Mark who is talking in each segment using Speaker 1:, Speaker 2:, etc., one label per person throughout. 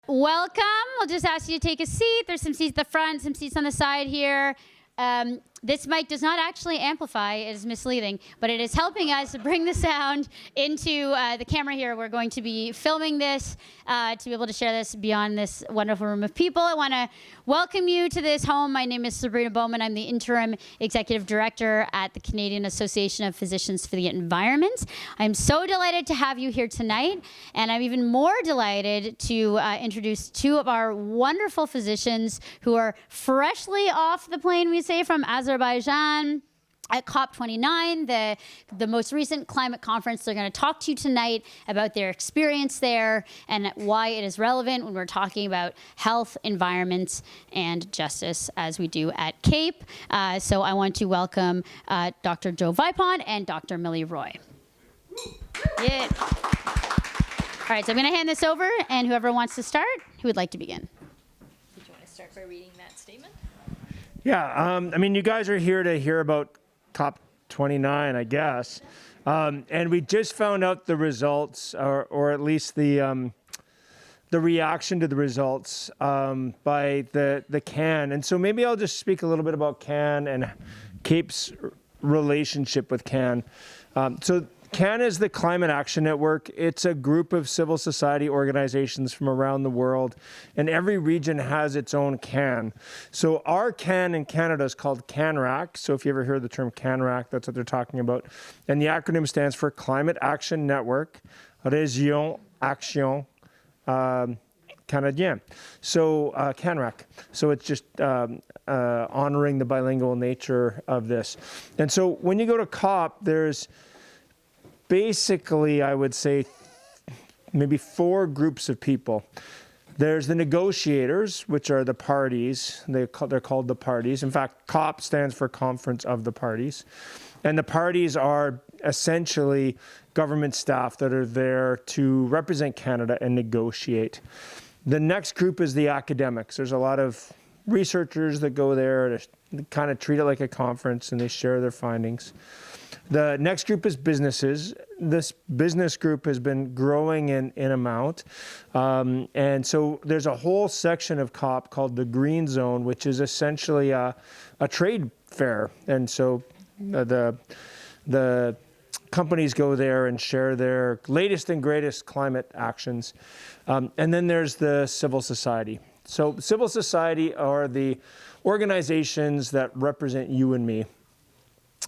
Speaker 1: Welcome. We'll just ask you to take a seat. There's some seats at the front, some seats on the side here. This mic does not actually amplify. It is misleading, but it is helping us bring the sound into the camera here. We're going to be filming this to be able to share this beyond this wonderful room of people. I want to welcome you to this home. My name is Sabrina Bowman. I'm the Interim Executive Director at the Canadian Association of Physicians for the Environment. I'm so delighted to have you here tonight, and I'm even more delighted to introduce two of our wonderful physicians who are freshly off the plane, we say, from Azerbaijan at COP29, the most recent climate conference. They're going to talk to you tonight about their experience there and why it is relevant when we're talking about health, environment, and justice, as we do at CAPE. So I want to welcome Dr. Joe Vipond and Dr. Mili Roy. Yeah. All right, so I'm going to hand this over, and whoever wants to start, who would like to begin?
Speaker 2: Did you want to start by reading that statement?
Speaker 3: Yeah, I mean, you guys are here to hear about COP29, I guess. And we just found out the results, or at least the reaction to the results by the CAN. And so maybe I'll just speak a little bit about CAN and CAPE's relationship with CAN. So CAN is the Climate Action Network. It's a group of civil society organizations from around the world, and every region has its own CAN. So our CAN in Canada is called CANRAC. So if you ever hear the term CANRAC, that's what they're talking about. And the acronym stands for Climate Action Network, Région Action Canadien. So CANRAC. So it's just honoring the bilingual nature of this. And so when you go to COP, there's basically, I would say, maybe four groups of people. There's the negotiators, which are the parties. They're called the parties. In fact, COP stands for Conference of the Parties. And the parties are essentially government staff that are there to represent Canada and negotiate. The next group is the academics. There's a lot of researchers that go there to kind of treat it like a conference, and they share their findings. The next group is businesses. This business group has been growing in amount. And so there's a whole section of COP called the Green Zone, which is essentially a trade fair. And so the companies go there and share their latest and greatest climate actions. And then there's the civil society. So civil society are the organizations that represent you and me.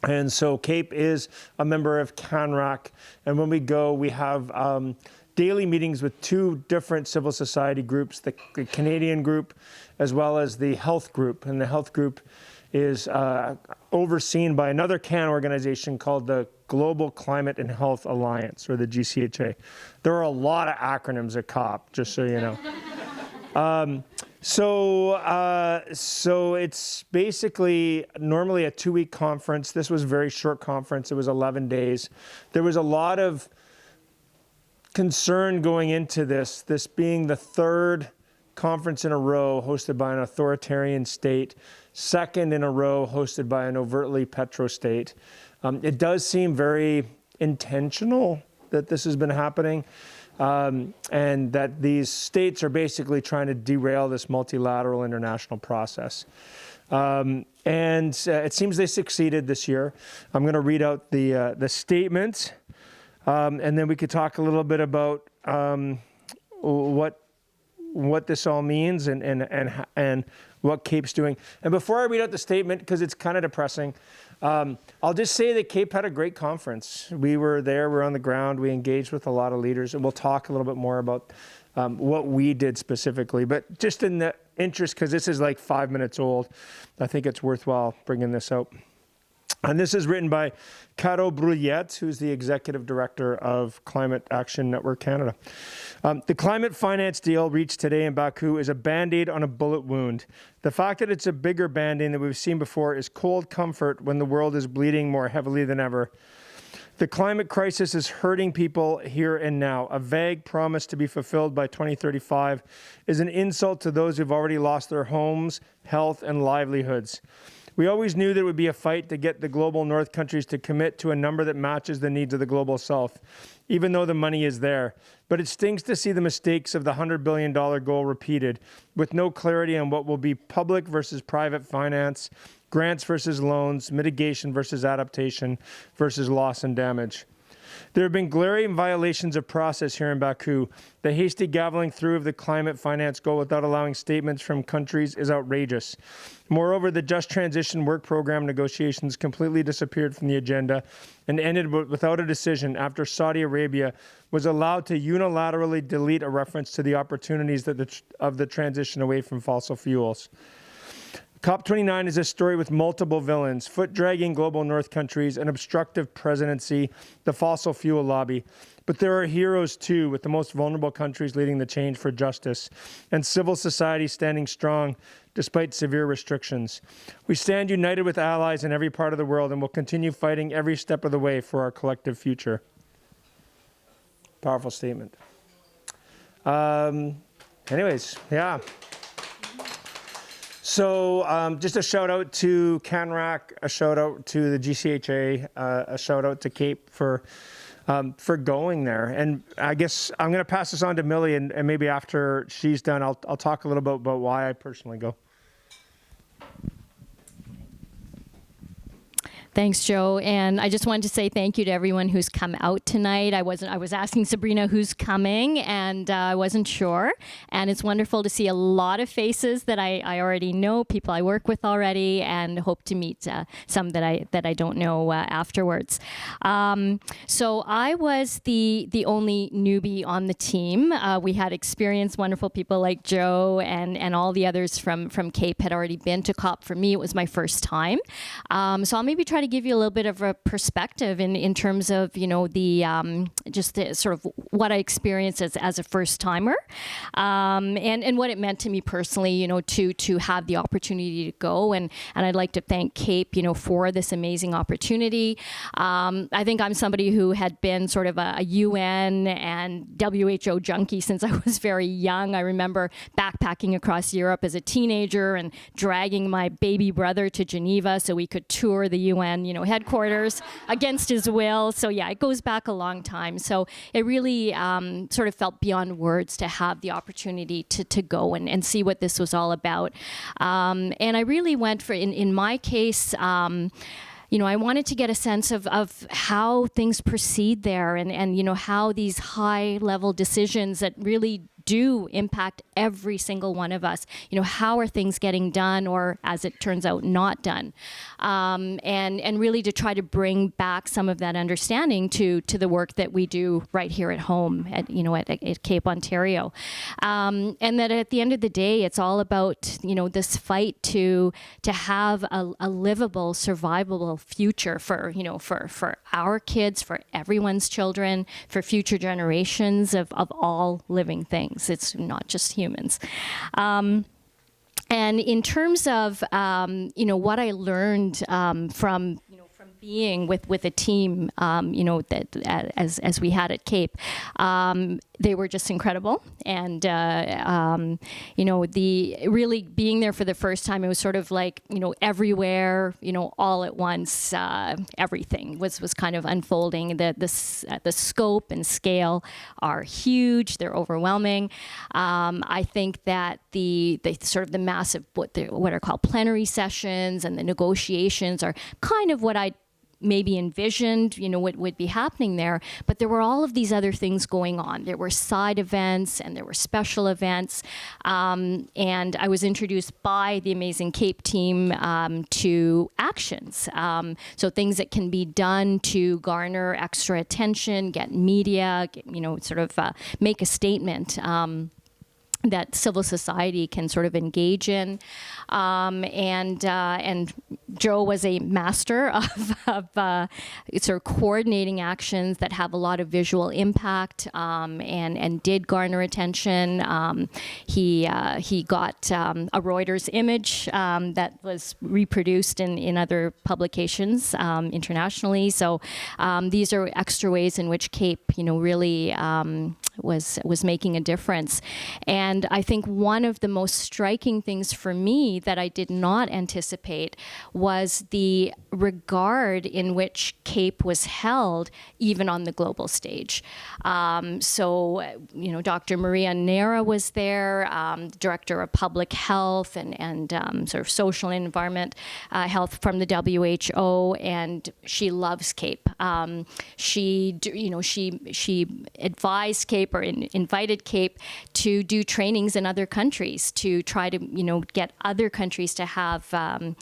Speaker 3: And so CAPE is a member of CANRAC, and when we go, we have daily meetings with two different civil society groups, the Canadian group as well as the health group. And the health group is overseen by another CAN organization called the Global Climate and Health Alliance, or the GCHA. There are a lot of acronyms at COP, just so you know. So it's basically normally a 2-week conference. This was a very short conference. It was 11 days. There was a lot of concern going into this being the third conference in a row hosted by an authoritarian state, second in a row hosted by an overtly petro state. It does seem very intentional that this has been happening. And that these states are basically trying to derail this multilateral international process. And it seems they succeeded this year. I'm going to read out the statement, and then we could talk a little bit about what this all means and what CAPE's doing. And before I read out the statement, because it's kind of depressing, I'll just say that CAPE had a great conference. We were there, we were on the ground, we engaged with a lot of leaders, and we'll talk a little bit more about what we did specifically. But just in the interest, because this is like 5 minutes old, I think it's worthwhile bringing this out. And this is written by Caro Bruyette, who's the Executive Director of Climate Action Network Canada. The climate finance deal reached today in Baku is a Band-Aid on a bullet wound. The fact that it's a bigger Band-Aid than we've seen before is cold comfort when the world is bleeding more heavily than ever. The climate crisis is hurting people here and now. A vague promise to be fulfilled by 2035 is an insult to those who've already lost their homes, health, and livelihoods. We always knew that it would be a fight to get the global north countries to commit to a number that matches the needs of the global south, even though the money is there. But it stings to see the mistakes of the $100 billion goal repeated, with no clarity on what will be public versus private finance, grants versus loans, mitigation versus adaptation versus loss and damage. There have been glaring violations of process here in Baku. The hasty gaveling through of the climate finance goal without allowing statements from countries is outrageous. Moreover, the Just Transition Work Program negotiations completely disappeared from the agenda and ended without a decision after Saudi Arabia was allowed to unilaterally delete a reference to the opportunities of the transition away from fossil fuels. COP29 is a story with multiple villains: foot-dragging global north countries, an obstructive presidency, the fossil fuel lobby. But there are heroes too, with the most vulnerable countries leading the change for justice, and civil society standing strong despite severe restrictions. We stand united with allies in every part of the world and will continue fighting every step of the way for our collective future. Powerful statement. Anyways, yeah. So just a shout out to CANRAC, a shout out to the GCHA, a shout out to CAPE for going there. And I guess I'm going to pass this on to Mili, and maybe after she's done, I'll talk a little bit about why I personally go.
Speaker 2: Thanks, Joe. And I just wanted to say thank you to everyone who's come out tonight. I was asking Sabrina who's coming, and I wasn't sure. And it's wonderful to see a lot of faces that I already know, people I work with already, and hope to meet some that I don't know afterwards. So I was the only newbie on the team. We had experienced wonderful people like Joe and all the others from CAPE had already been to COP. For me, it was my first time. So I'll maybe try to give you a little bit of a perspective in terms of, you know, the just the sort of what I experienced as a first timer, and what it meant to me personally, you know, to have the opportunity to go, and I'd like to thank CAPE, you know, for this amazing opportunity. I think I'm somebody who had been sort of a UN and WHO junkie since I was very young. I remember backpacking across Europe as a teenager and dragging my baby brother to Geneva so we could tour the UN, you know, headquarters against his will. So yeah, it goes back a long time. So it really sort of felt beyond words to have the opportunity to go and see what this was all about. And I really went for, in my case, you know, I wanted to get a sense of how things proceed there, and you know, how these high level decisions that really do impact every single one of us, you know, how are things getting done, or as it turns out, not done, and really to try to bring back some of that understanding to the work that we do right here at home at, you know, at CAPE Ontario, and that at the end of the day, it's all about, you know, this fight to have a livable, survivable future for, you know, for our kids, for everyone's children, for future generations of all living things. It's not just humans. And in terms of, you know, what I learned from, you know, from being with a team, you know, that as we had at CAPE, they were just incredible. And, you know, really being there for the first time, it was sort of like, you know, everywhere, you know, all at once, everything was kind of unfolding. The scope and scale are huge. They're overwhelming. I think that the sort of the massive, what are called plenary sessions and the negotiations are kind of what I maybe envisioned, you know, what would be happening there. But there were all of these other things going on. There were side events and there were special events. And I was introduced by the amazing CAPE team to actions. So things that can be done to garner extra attention, get media, you know, sort of make a statement that civil society can sort of engage in, and Joe was a master of sort of coordinating actions that have a lot of visual impact, and did garner attention. He got a Reuters image that was reproduced in other publications internationally. So these are extra ways in which CAPE, you know, really was making a difference. And I think one of the most striking things for me that I did not anticipate was the regard in which CAPE was held, even on the global stage. Dr. Maria Nera was there, Director of Public Health and sort of social and environment health from the WHO, and she loves CAPE. She advised CAPE or invited CAPE to do trainings in other countries to try to, get other countries to have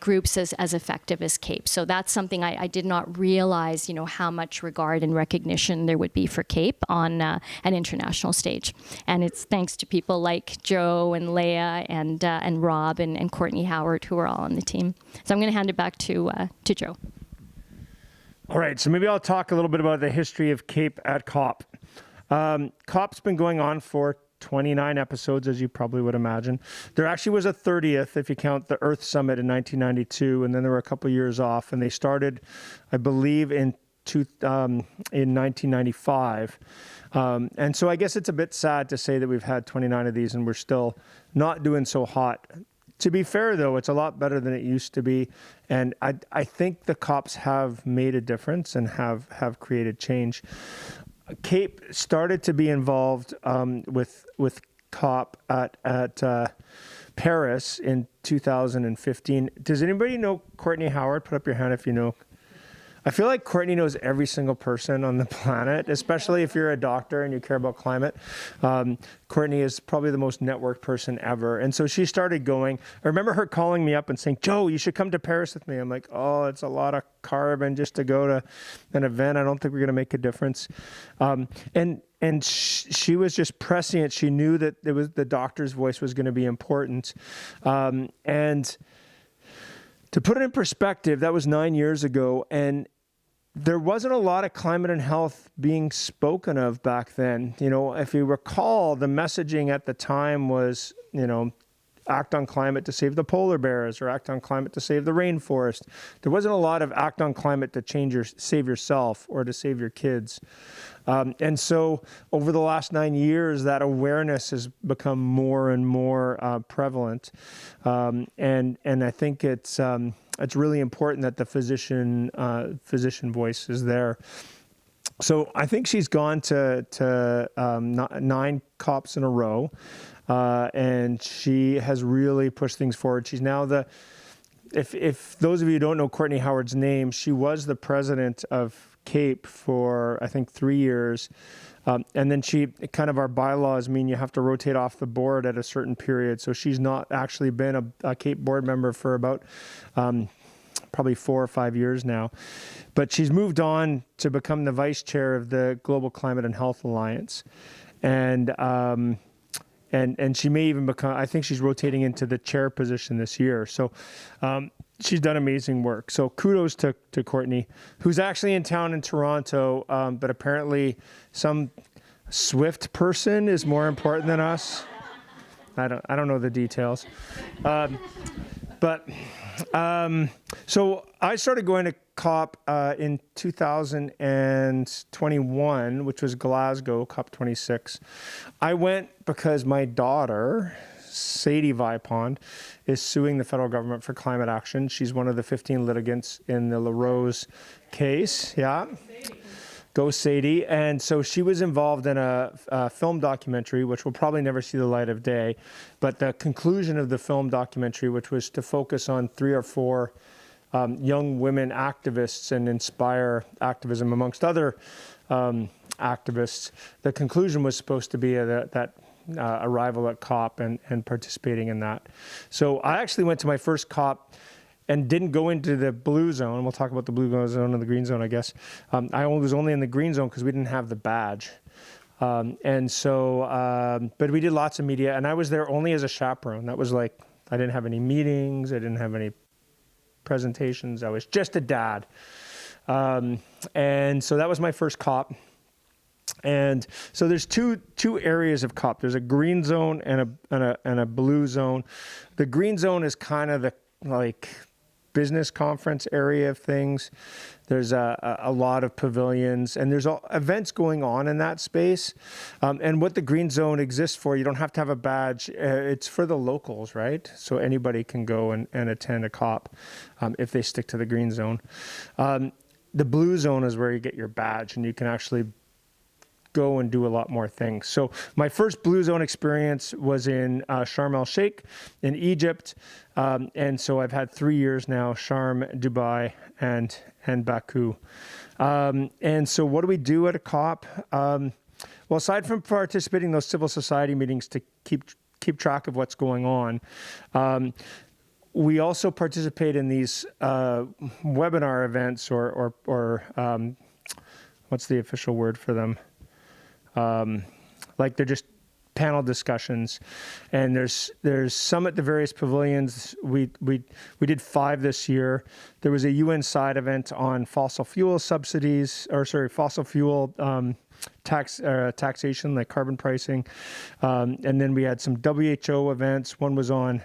Speaker 2: groups as effective as CAPE. So that's something I did not realize, how much regard and recognition there would be for CAPE on an international stage. And it's thanks to people like Joe and Leah and Rob and Courtney Howard, who are all on the team. So I'm going to hand it back to Joe.
Speaker 3: All right, so maybe I'll talk a little bit about the history of CAPE at COP. COP's been going on for 29 episodes, as you probably would imagine. There actually was a 30th, if you count the Earth Summit in 1992, and then there were a couple years off, and they started, I believe, in 1995. And so I guess it's a bit sad to say that we've had 29 of these and we're still not doing so hot. To be fair, though, it's a lot better than it used to be. And I think the COPs have made a difference and have created change. CAPE started to be involved with COP at Paris in 2015. Does anybody know Courtney Howard? Put up your hand if you know. I feel like Courtney knows every single person on the planet, especially if you're a doctor and you care about climate. Courtney is probably the most networked person ever. And so she started going. I remember her calling me up and saying, Joe, you should come to Paris with me. I'm like, oh, it's a lot of carbon just to go to an event. I don't think we're going to make a difference. And she was just prescient. She knew that it was the doctor's voice was going to be important. And to put it in perspective, that was 9 years ago. And there wasn't a lot of climate and health being spoken of back then. If you recall, the messaging at the time was, act on climate to save the polar bears or act on climate to save the rainforest. There wasn't a lot of act on climate to save yourself or to save your kids. And so over the last 9 years, that awareness has become more and more prevalent. And I think it's really important that the physician voice is there. So I think she's gone to 9 COPs in a row, and she has really pushed things forward. She's now if those of you who don't know Courtney Howard's name, she was the president of CAPE for, I think, 3 years. And then our bylaws mean you have to rotate off the board at a certain period. So she's not actually been a CAPE board member for about probably 4 or 5 years now. But she's moved on to become the vice chair of the Global Climate and Health Alliance. And she may even become, I think she's rotating into the chair position this year. So she's done amazing work. So kudos to Courtney, who's actually in town in Toronto, but apparently some Swift person is more important than us. I don't know the details. So I started going to COP in 2021, which was Glasgow, COP26. I went because my daughter, Sadie Vipond, is suing the federal government for climate action. She's one of the 15 litigants in the LaRose case. Yeah. Go Sadie. And so she was involved in a film documentary, which will probably never see the light of day. But the conclusion of the film documentary, which was to focus on 3 or 4 young women activists and inspire activism amongst other activists, the conclusion was supposed to be that arrival at COP and participating in that. So I actually went to my first COP and didn't go into the blue zone. We'll talk about the blue zone and the green zone, I guess. I was only in the green zone because we didn't have the badge. But we did lots of media, and I was there only as a chaperone. That was like, I didn't have any meetings. I didn't have any presentations. I was just a dad. And so that was my first COP. And so there's two areas of COP. There's a green zone and a blue zone. The green zone is kind of business conference area of things. There's a lot of pavilions, and there's events going on in that space. And what the green zone exists for, you don't have to have a badge. It's for the locals, right? So anybody can go and attend a COP if they stick to the green zone. The blue zone is where you get your badge, and you can actually go and do a lot more things. So my first blue zone experience was in Sharm el Sheikh in Egypt. And so I've had 3 years now, Sharm, Dubai, and Baku. And so what do we do at a COP? Well, aside from participating in those civil society meetings to keep track of what's going on, we also participate in these webinar events or what's the official word for them? Like they're just panel discussions, and there's some at the various pavilions. We did 5 this year. There was a UN side event on fossil fuel taxation, like carbon pricing, and then we had some WHO events. One was on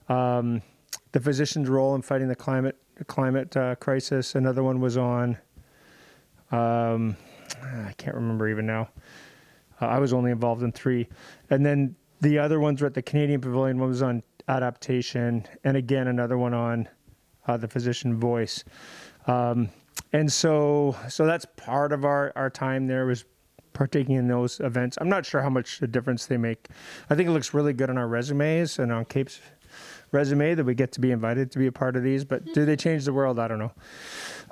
Speaker 3: the physician's role in fighting the climate crisis. Another one was on I can't remember even now. I was only involved in 3. And then the other ones were at the Canadian Pavilion. One was on adaptation, and again, another one on the physician voice. And so that's part of our time there, was partaking in those events. I'm not sure how much a difference they make. I think it looks really good on our resumes and on CAPE's resume that we get to be invited to be a part of these, but do they change the world? I don't know.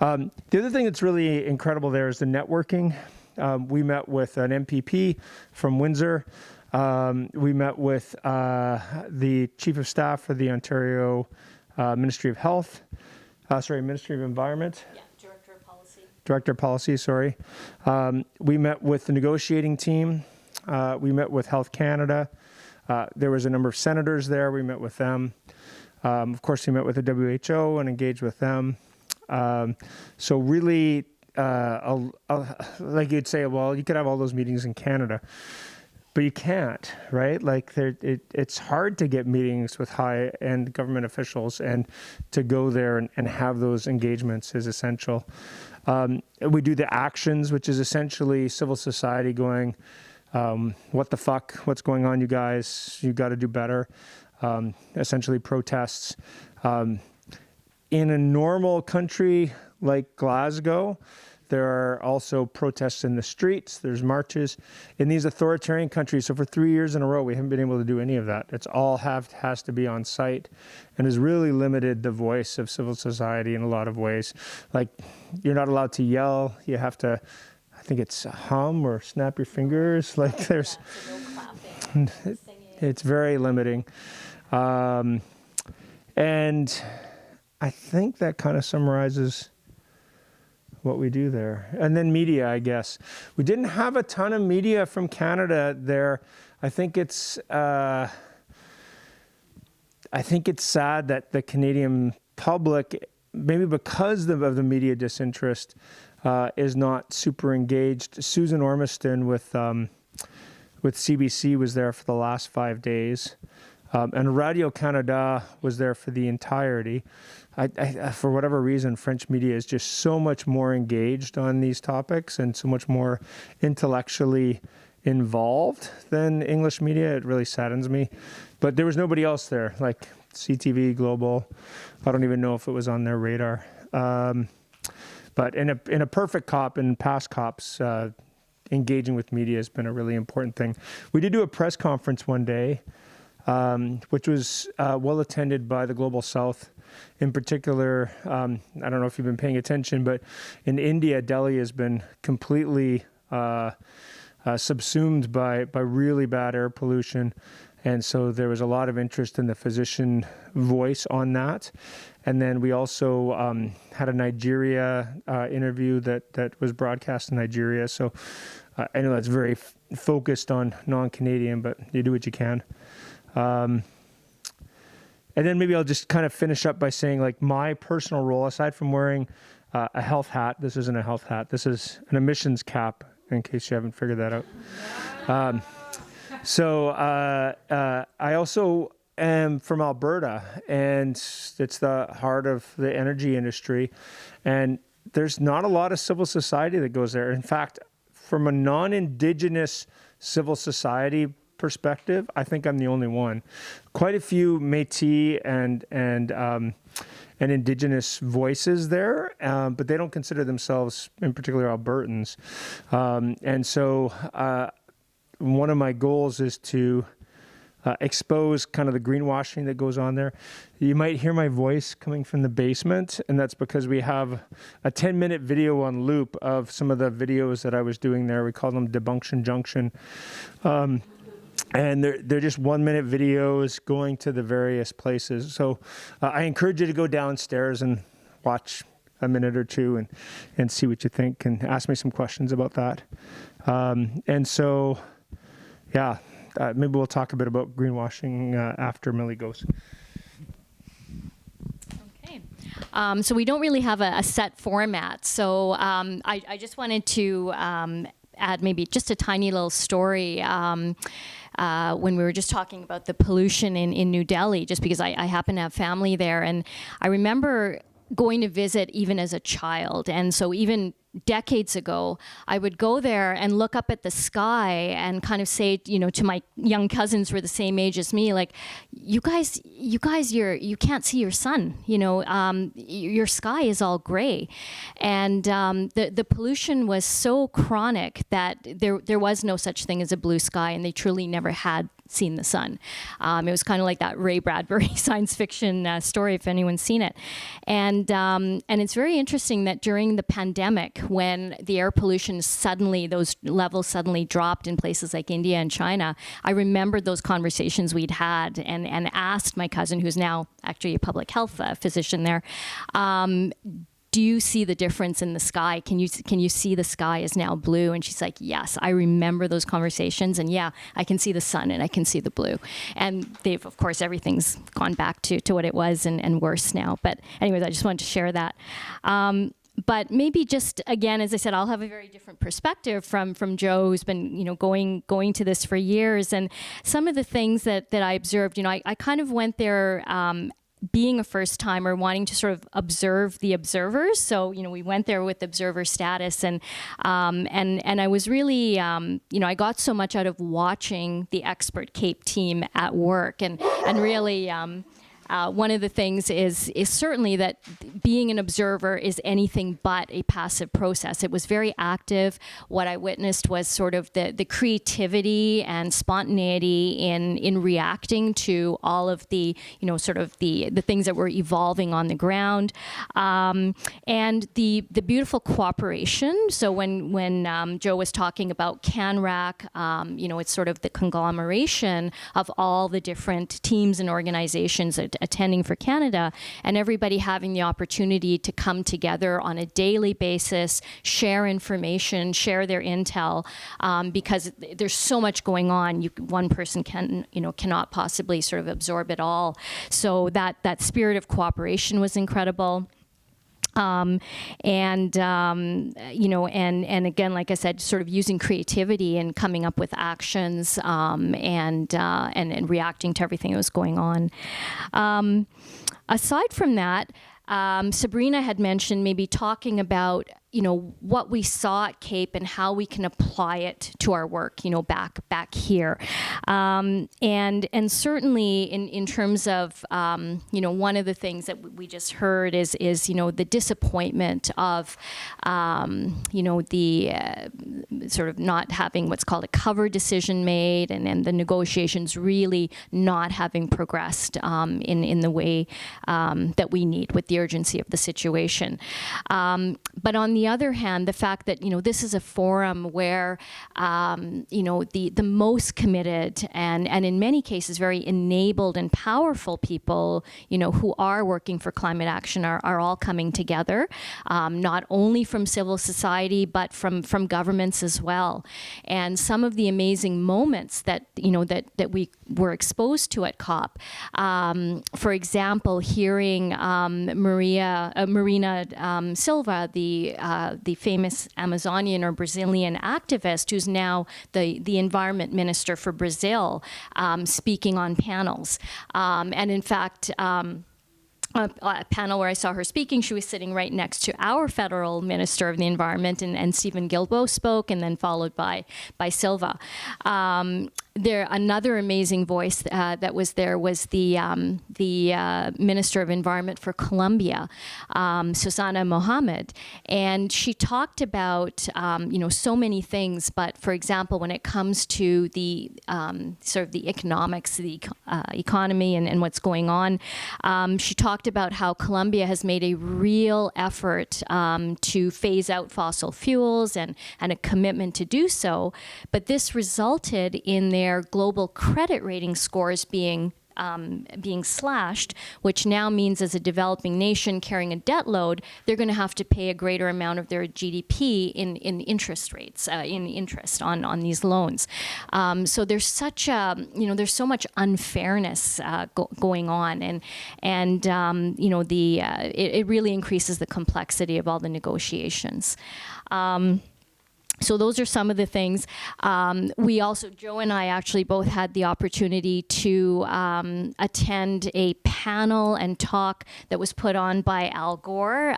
Speaker 3: The other thing that's really incredible there is the networking. We met with an MPP from Windsor. We met with the Chief of Staff for the Ontario Ministry of Health. Ministry of Environment.
Speaker 2: Yeah, Director of Policy.
Speaker 3: Director of Policy, sorry. We met with the negotiating team. We met with Health Canada. There was a number of senators there. We met with them. Of course, we met with the WHO and engaged with them. So really, like you'd say, well, you could have all those meetings in Canada, but you can't, right? Like it's hard to get meetings with high-end government officials, and to go there and have those engagements is essential. We do the actions, which is essentially civil society going, what the fuck, what's going on, you guys? You got to do better. Essentially protests. In a normal country like Glasgow, there are also protests in the streets. There's marches. In these authoritarian countries, so for 3 years in a row, we haven't been able to do any of that. It's all has to be on site, and has really limited the voice of civil society in a lot of ways. Like, you're not allowed to yell. You have to, I think it's hum or snap your fingers. Like there's, it's very limiting. And I think that kind of summarizes what we do there. And then media, I guess. We didn't have a ton of media from Canada there. I think it's sad that the Canadian public, maybe because of the media disinterest, is not super engaged. Susan Ormiston with CBC was there for the last 5 days. And Radio Canada was there for the entirety. I, for whatever reason, French media is just so much more engaged on these topics and so much more intellectually involved than English media. It really saddens me. But there was nobody else there, like CTV, Global. I don't even know if it was on their radar. But in a perfect COP, in past COPs, engaging with media has been a really important thing. We did do a press conference one day, which was well attended by the Global South. In particular, I don't know if you've been paying attention, but in India, Delhi has been completely subsumed by really bad air pollution. And so there was a lot of interest in the physician voice on that. And then we also had a Nigeria interview that was broadcast in Nigeria. So I know that's very focused on non-Canadian, but you do what you can. And then maybe I'll just kind of finish up by saying, like, my personal role, aside from wearing a health hat, this isn't a health hat, this is an emissions cap, in case you haven't figured that out. So I also am from Alberta, and it's the heart of the energy industry. And there's not a lot of civil society that goes there. In fact, from a non-Indigenous civil society perspective, I think I'm the only one. Quite a few Métis and Indigenous voices there, but they don't consider themselves, in particular, Albertans. And so one of my goals is to expose kind of the greenwashing that goes on there. You might hear my voice coming from the basement, and that's because we have a 10-minute video on loop of some of the videos that I was doing there. We call them Debunction Junction. And they're just 1-minute videos going to the various places. So I encourage you to go downstairs and watch a minute or two and see what you think and ask me some questions about that. And so, yeah, maybe we'll talk a bit about greenwashing after Mili goes.
Speaker 2: Okay. So we don't really have a set format. So I just wanted to add maybe just a tiny little story. When we were just talking about the pollution in New Delhi, just because I happen to have family there. And I remember going to visit even as a child. And so even decades ago, I would go there and look up at the sky and kind of say, to my young cousins who were the same age as me, like, you guys, you can't see your sun. Your sky is all gray, and the pollution was so chronic that there was no such thing as a blue sky, and they truly never had seen the sun. It was kind of like that Ray Bradbury science fiction story, if anyone's seen it. And it's very interesting that during the pandemic, when the air pollution those levels suddenly dropped in places like India and China, I remembered those conversations we'd had and asked my cousin, who's now actually a public health physician there, do you see the difference in the sky? Can you see the sky is now blue? And she's like, yes, I remember those conversations. And yeah, I can see the sun and I can see the blue. And of course, everything's gone back to what it was and worse now. But anyways, I just wanted to share that. But maybe just, again, as I said, I'll have a very different perspective from Joe, who's been, going to this for years. And some of the things that I observed, I kind of went there being a first timer, wanting to sort of observe the observers. So, we went there with observer status, and I was really, I got so much out of watching the expert CAPE team at work, and really, one of the things is certainly that being an observer is anything but a passive process. It was very active. What I witnessed was sort of the creativity and spontaneity in reacting to all of the, sort of the things that were evolving on the ground, and the beautiful cooperation. So when Joe was talking about CANRAC, it's sort of the conglomeration of all the different teams and organizations attending for Canada, and everybody having the opportunity to come together on a daily basis, share information, share their intel, because there's so much going on. One person cannot possibly sort of absorb it all. So that spirit of cooperation was incredible. And again, like I said, sort of using creativity and coming up with actions, and reacting to everything that was going on. Aside from that, Sabrina had mentioned maybe talking about what we saw at CAPE and how we can apply it to our work, back here. And certainly in terms of, one of the things that we just heard is the disappointment of, the sort of not having what's called a cover decision made, and the negotiations really not having progressed in the way that we need with the urgency of the situation. But on the other hand, the fact that, this is a forum where, the most committed and in many cases very enabled and powerful people, who are working for climate action are all coming together, not only from civil society, but from governments as well. And some of the amazing moments that we were exposed to at COP, for example, hearing Marina Silva, the the famous Amazonian or Brazilian activist who's now the environment minister for Brazil, speaking on panels. And in fact, a panel where I saw her speaking, she was sitting right next to our federal minister of the environment, and Stephen Guilbeault spoke, and then followed by Silva. Another amazing voice that was there was the Minister of Environment for Colombia, Susana Mohammed, and she talked about so many things. But for example, when it comes to the sort of the economics, the economy, and what's going on, she talked about how Colombia has made a real effort to phase out fossil fuels and a commitment to do so. But this resulted in their global credit rating scores being slashed, which now means as a developing nation carrying a debt load, they're going to have to pay a greater amount of their GDP in interest rates, in interest on these loans. So there's such there's so much unfairness going on, and it really increases the complexity of all the negotiations. So those are some of the things. We also, Joe and I actually both had the opportunity to attend a panel and talk that was put on by Al Gore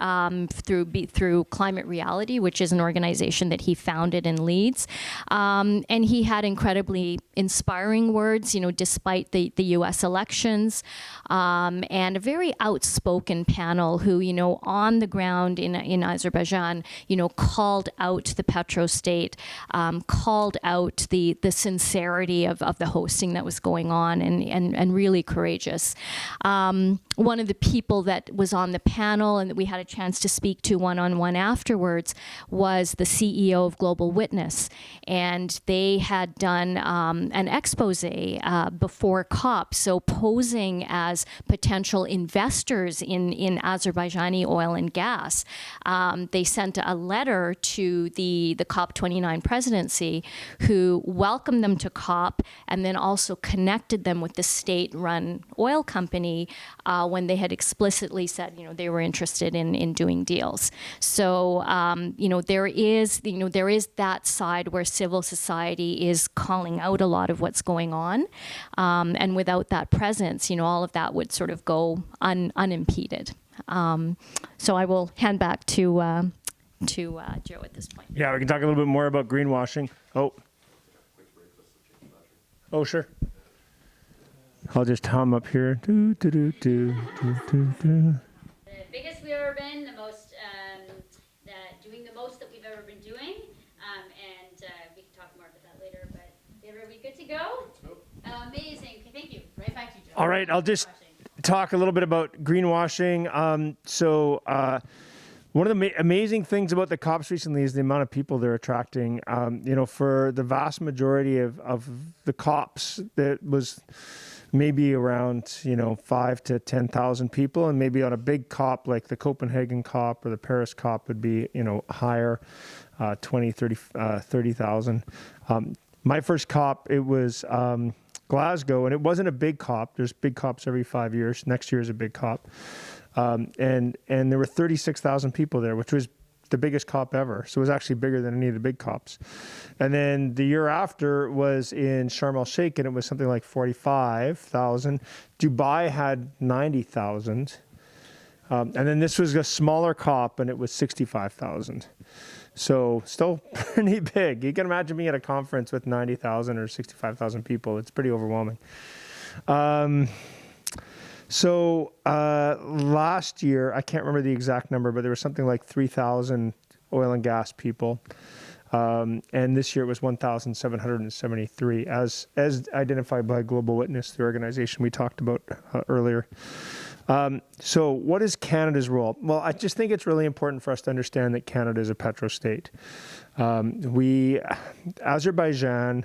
Speaker 2: through Climate Reality, which is an organization that he founded and leads. And he had incredibly inspiring words, despite the U.S. elections, and a very outspoken panel who, on the ground in Azerbaijan, called out the petro state, called out the sincerity of the hosting that was going on, and really courageous. One of the people that was on the panel and that we had a chance to speak to one-on-one afterwards was the CEO of Global Witness, and they had done an expose before COP, so posing as potential investors in Azerbaijani oil and gas. They sent a letter to the COP29 presidency, who welcomed them to COP and then also connected them with the state-run oil company when they had explicitly said, they were interested in doing deals. So, there is that side where civil society is calling out a lot of what's going on, and without that presence, all of that would sort of go unimpeded. So I will hand back to Joe at this point.
Speaker 3: Yeah, we can talk a little bit more about greenwashing. Oh, sure. I'll just hum up here. Do, do, do, do, do, do, do.
Speaker 1: The biggest we've ever been, the most, doing the most that we've ever been doing, and we can talk more about that later. But are we good to go? Amazing. Okay, thank you. Right back to you, Joe.
Speaker 3: All right, I'll just talk a little bit about greenwashing. One of the amazing things about the COPs recently is the amount of people they're attracting. For the vast majority of the COPs, that was maybe around 5,000 to 10,000 people, and maybe on a big COP like the Copenhagen COP or the Paris COP would be higher, 20, 30,000. My first COP, it was Glasgow, and it wasn't a big COP. There's big COPs every 5 years. Next year is a big COP. And there were 36,000 people there, which was the biggest COP ever. So it was actually bigger than any of the big COPs. And then the year after was in Sharm el-Sheikh, and it was something like 45,000. Dubai had 90,000. And then this was a smaller COP, and it was 65,000. So still pretty big. You can imagine being at a conference with 90,000 or 65,000 people. It's pretty overwhelming. So last year, I can't remember the exact number, but there was something like 3,000 oil and gas people. And this year it was 1,773, as identified by Global Witness, the organization we talked about earlier. So what is Canada's role? Well, I just think it's really important for us to understand that Canada is a petrostate. Azerbaijan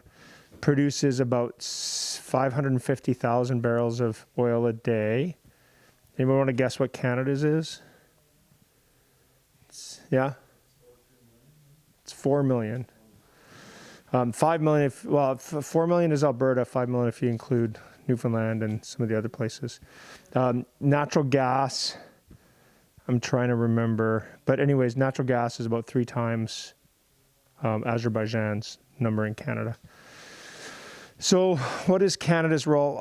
Speaker 3: produces about 550,000 barrels of oil a day. Anyone want to guess what Canada's is? Yeah? It's 4 million. 5 million, 4 million is Alberta, 5 million if you include Newfoundland and some of the other places. Natural gas, I'm trying to remember. But anyways, natural gas is about 3 times Azerbaijan's number in Canada. So what is Canada's role?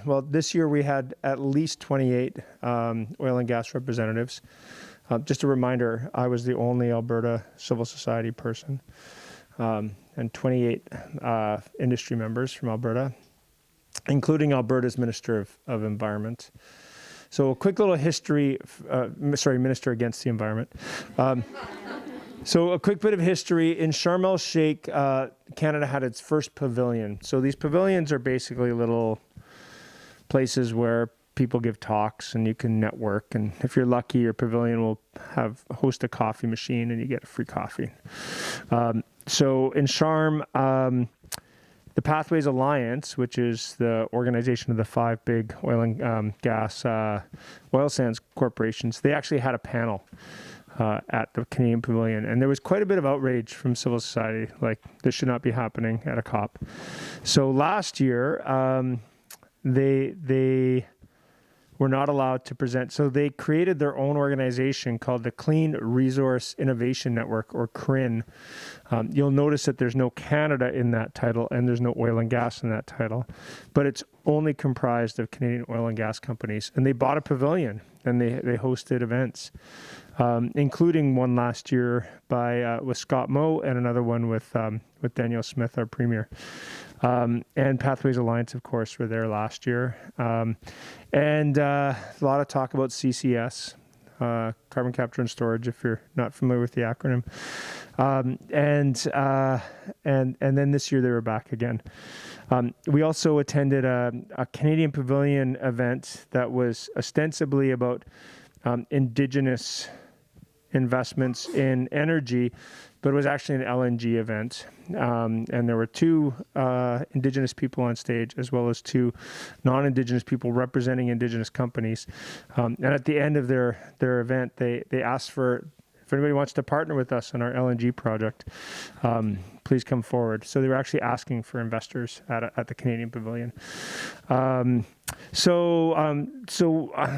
Speaker 3: Well, this year we had at least 28 oil and gas representatives. Just a reminder, I was the only Alberta civil society person, and 28 industry members from Alberta, including Alberta's Minister of Environment. So a quick little history, Minister Against the Environment. So a quick bit of history. In Sharm el-Sheikh, Canada had its first pavilion. So these pavilions are basically little places where people give talks and you can network. And if you're lucky, your pavilion will host a coffee machine and you get a free coffee. So in Sharm, the Pathways Alliance, which is the organization of the 5 big oil and gas oil sands corporations, they actually had a panel at the Canadian Pavilion. And there was quite a bit of outrage from civil society, like this should not be happening at a COP. So last year, they were not allowed to present. So they created their own organization called the Clean Resource Innovation Network, or CRIN. You'll notice that there's no Canada in that title and there's no oil and gas in that title, but it's only comprised of Canadian oil and gas companies. And they bought a pavilion and they hosted events, including one last year with Scott Moe and another one with Danielle Smith, our premier. And Pathways Alliance, of course, were there last year. And a lot of talk about CCS, carbon capture and storage, if you're not familiar with the acronym. And then this year they were back again. We also attended a Canadian Pavilion event that was ostensibly about Indigenous investments in energy, but it was actually an LNG event. And there were 2 Indigenous people on stage, as well as 2 non-Indigenous people representing Indigenous companies. And at the end of their event, they asked for, if anybody wants to partner with us on our LNG project, please come forward. So they were actually asking for investors at the Canadian Pavilion. So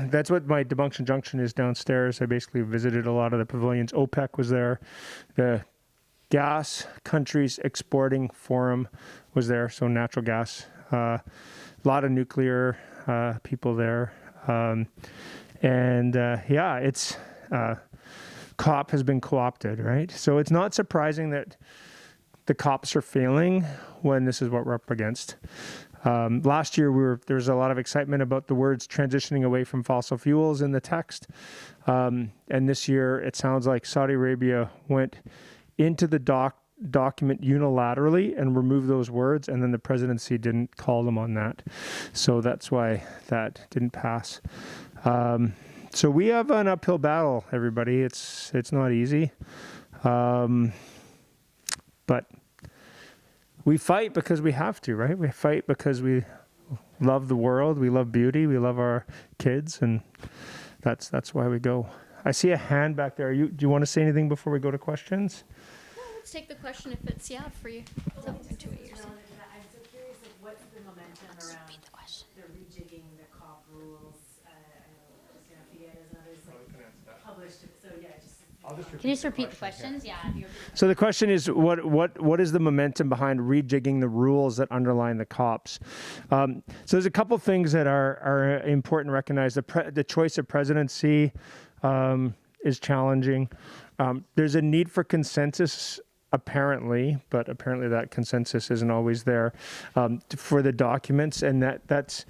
Speaker 3: that's what my Debunction Junction is downstairs. I basically visited a lot of the pavilions. OPEC was there. The Gas Countries Exporting Forum was there, so natural gas. A lot of nuclear people there. It's COP has been co-opted, right? So it's not surprising that the COPs are failing when this is what we're up against. Last year, there was a lot of excitement about the words transitioning away from fossil fuels in the text. And this year, it sounds like Saudi Arabia went into the document unilaterally and removed those words, and then the presidency didn't call them on that. So that's why that didn't pass. So we have an uphill battle, everybody. It's not easy. But we fight because we have to, right? We fight because we love the world, we love beauty, we love our kids, and that's why we go. I see a hand back there. Do you want to say anything before we go to questions?
Speaker 2: No, let's take the question if it's for you.
Speaker 4: I'm so curious of what's the momentum around the rejigging the COP rules. I know Christina Figueres and others published it. So yeah,
Speaker 1: Can you just repeat the questions? Yeah.
Speaker 3: So the question is, what is the momentum behind rejigging the rules that underline the COPs? So there's a couple things that are important to recognize. The choice of presidency is challenging. There's a need for consensus, apparently, but apparently that consensus isn't always there for the documents, and that's.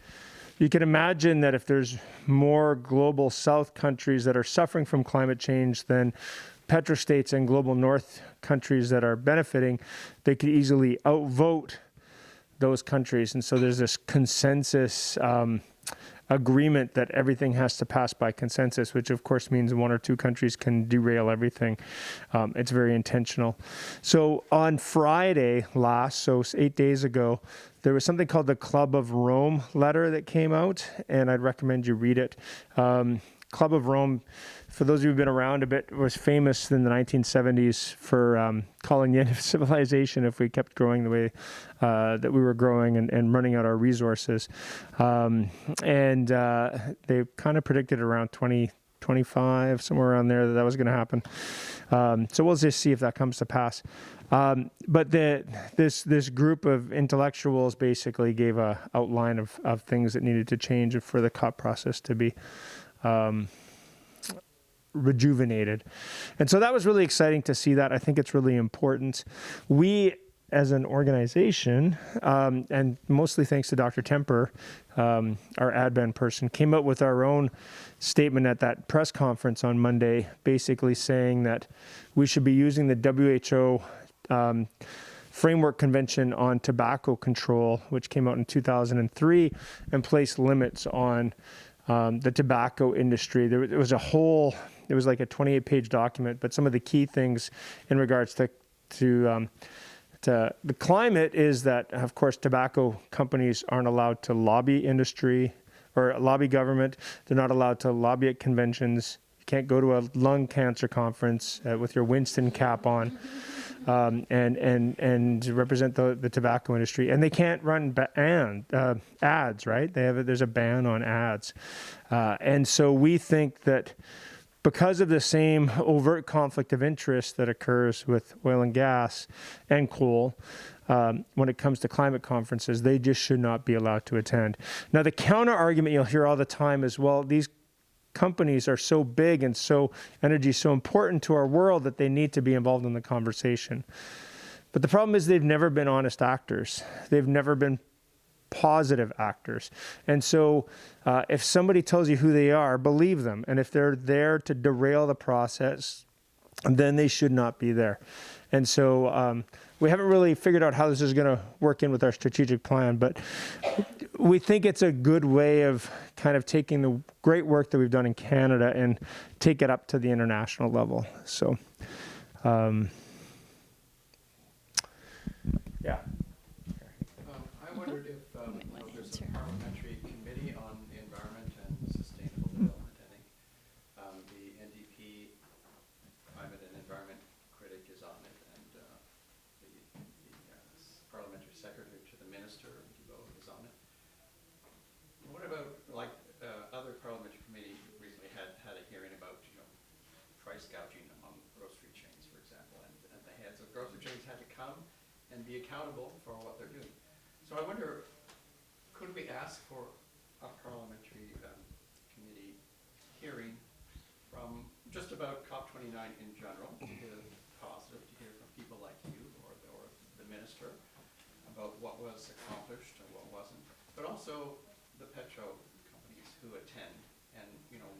Speaker 3: You can imagine that if there's more global south countries that are suffering from climate change than petrostates and global north countries that are benefiting, they could easily outvote those countries. And so there's this consensus agreement that everything has to pass by consensus, which of course means 1 or 2 countries can derail everything. It's very intentional. So on Friday so 8 days ago, there was something called the Club of Rome letter that came out, and I'd recommend you read it. Club of Rome, for those of you who've been around a bit, was famous in the 1970s for calling the end of civilization if we kept growing the way that we were growing and running out our resources. They kind of predicted around 2025 COP25, somewhere around there, that was going to happen. So we'll just see if that comes to pass. But this group of intellectuals basically gave a outline of things that needed to change for the COP process to be rejuvenated. And so that was really exciting to see that. I think it's really important. We, as an organization, and mostly thanks to Dr. Temper, our admin person, came out with our own statement at that press conference on Monday, basically saying that we should be using the WHO Framework Convention on Tobacco Control, which came out in 2003, and place limits on the tobacco industry. It was like a 28-page document, but some of the key things in regards to the climate is that, of course, tobacco companies aren't allowed to lobby industry or lobby government. They're not allowed to lobby at conventions. You can't go to a lung cancer conference with your Winston cap on and represent the tobacco industry. And they can't run ads, right? There's a ban on ads. And so we think that because of the same overt conflict of interest that occurs with oil and gas and coal, when it comes to climate conferences, they just should not be allowed to attend. Now, the counter argument you'll hear all the time is, well, these companies are so big and energy is so important to our world that they need to be involved in the conversation. But the problem is they've never been honest actors. They've never been positive actors. And so if somebody tells you who they are, believe them. And if they're there to derail the process, then they should not be there. And so we haven't really figured out how this is going to work in with our strategic plan, but we think it's a good way of kind of taking the great work that we've done in Canada and take it up to the international level. So, yeah.
Speaker 5: I wondered if there's a parliamentary committee on the environment and sustainable development. I think the NDP climate and environment critic is on it, and the parliamentary secretary to the minister is on it. What about other parliamentary committee recently had a hearing about price gouging among grocery chains, for example, and the heads of grocery chains had to come and be accountable for what they're doing. So I wonder, could we ask for a parliamentary committee hearing from just about COP29 in general, to hear positive, to hear from people like you or the minister about what was accomplished and what wasn't, but also the petro companies who attend, and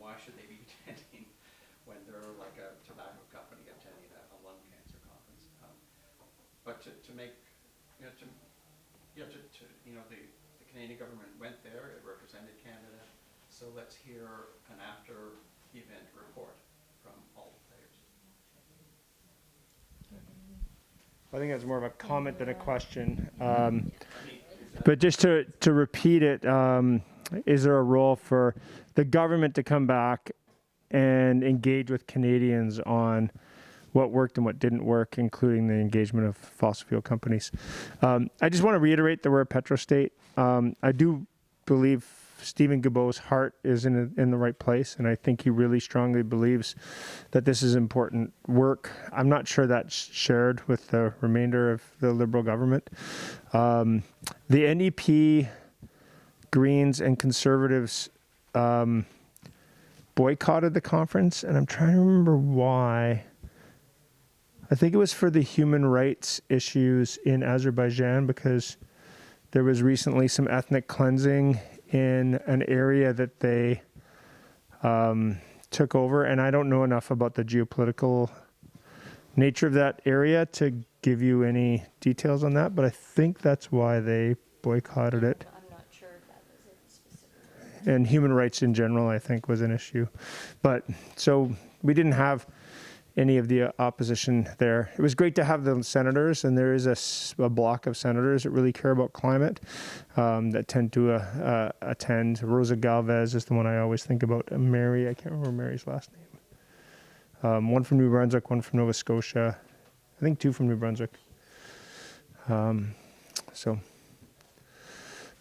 Speaker 5: why should they be attending when they're like a tobacco company attending a lung cancer conference? But to make the Canadian government went there, it represented Canada, so let's hear an after-event report from all the players.
Speaker 3: I think that's more of a comment than a question. But just to repeat it, is there a role for the government to come back and engage with Canadians on what worked and what didn't work, including the engagement of fossil fuel companies? I just want to reiterate that we're a petrostate. I do believe Stephen Guilbeault's heart is in the right place, and I think he really strongly believes that this is important work. I'm not sure that's shared with the remainder of the Liberal government. The NDP, Greens, and Conservatives boycotted the conference, and I'm trying to remember why. I think it was for the human rights issues in Azerbaijan, because there was recently some ethnic cleansing in an area that they took over. And I don't know enough about the geopolitical nature of that area to give you any details on that, but I think that's why they boycotted it.
Speaker 2: I'm not sure if that was a specific.
Speaker 3: And human rights in general, I think, was an issue. But so we didn't have any of the opposition there. It was great to have the senators, and there is a block of senators that really care about climate that tend to attend. Rosa Galvez is the one I always think about. Mary, I can't remember Mary's last name. One from New Brunswick, one from Nova Scotia. I think two from New Brunswick. So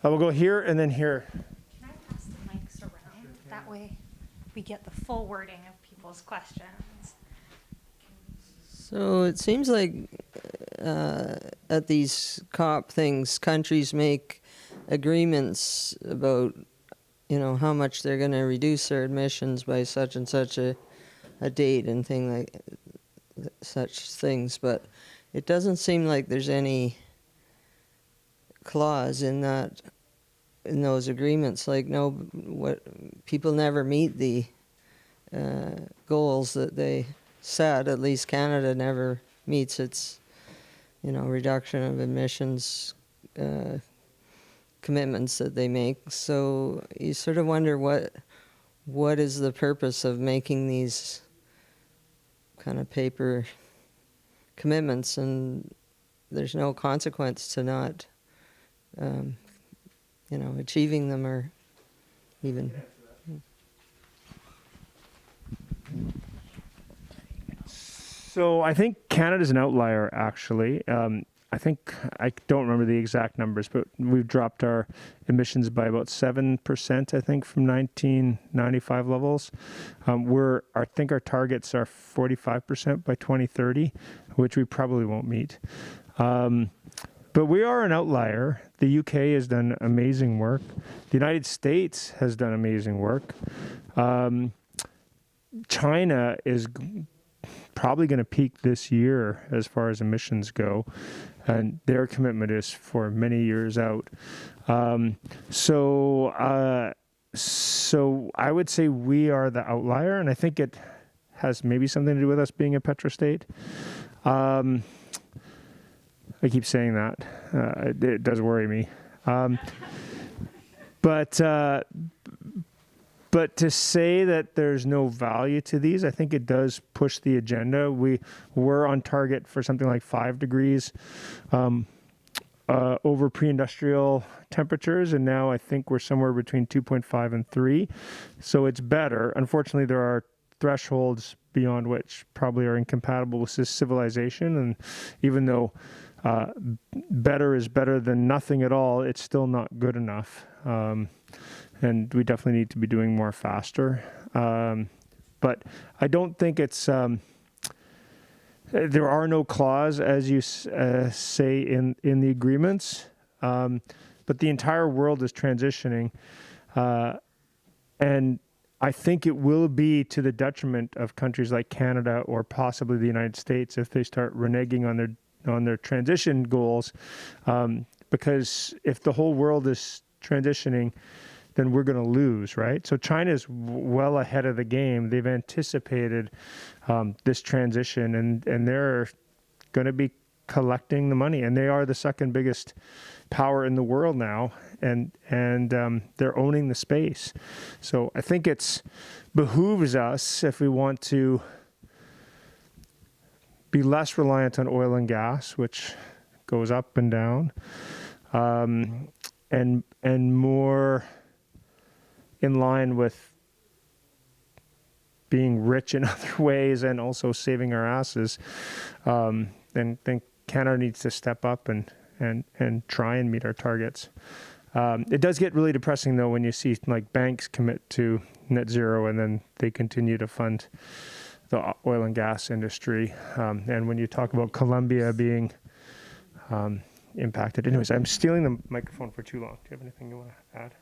Speaker 3: I will go here and then here.
Speaker 6: Can I pass the mics around that way? we get the full wording of people's questions.
Speaker 7: So it seems like at these COP things, countries make agreements about, how much they're going to reduce their emissions by such and such a date and such things. But it doesn't seem like there's any clause in those agreements. Like, people never meet the goals that they set. At least Canada never meets its, reduction of emissions commitments that they make. So you sort of wonder what is the purpose of making these kind of paper commitments, and there's no consequence to not, achieving them or even.
Speaker 3: So I think Canada's an outlier, actually. I don't remember the exact numbers, but we've dropped our emissions by about 7%, I think, from 1995 levels. I think our targets are 45% by 2030, which we probably won't meet. But we are an outlier. The UK has done amazing work. The United States has done amazing work. China is probably going to peak this year as far as emissions go, and their commitment is for many years out. So I would say we are the outlier, and I think it has maybe something to do with us being a petrostate. I keep saying that. It does worry me. But to say that there's no value to these, I think it does push the agenda. We were on target for something like 5 degrees over pre-industrial temperatures, and now I think we're somewhere between 2.5 and 3. So it's better. Unfortunately, there are thresholds beyond which probably are incompatible with this civilization, and even though better is better than nothing at all, it's still not good enough. And we definitely need to be doing more faster. But I don't think it's, there are no clause, as you say in the agreements, but the entire world is transitioning. And I think it will be to the detriment of countries like Canada or possibly the United States if they start reneging on their transition goals. Because if the whole world is transitioning, then we're going to lose, right? So China's well ahead of the game. They've anticipated this transition, and they're going to be collecting the money, and they are the second biggest power in the world now, and they're owning the space. So I think it's behooves us, if we want to be less reliant on oil and gas, which goes up and down, and more in line with being rich in other ways and also saving our asses, then Canada needs to step up and try and meet our targets. It does get really depressing, though, when you see like banks commit to net zero and then they continue to fund the oil and gas industry. And when you talk about Colombia being impacted. Anyways, I'm stealing the microphone for too long. Do you have anything you want to add?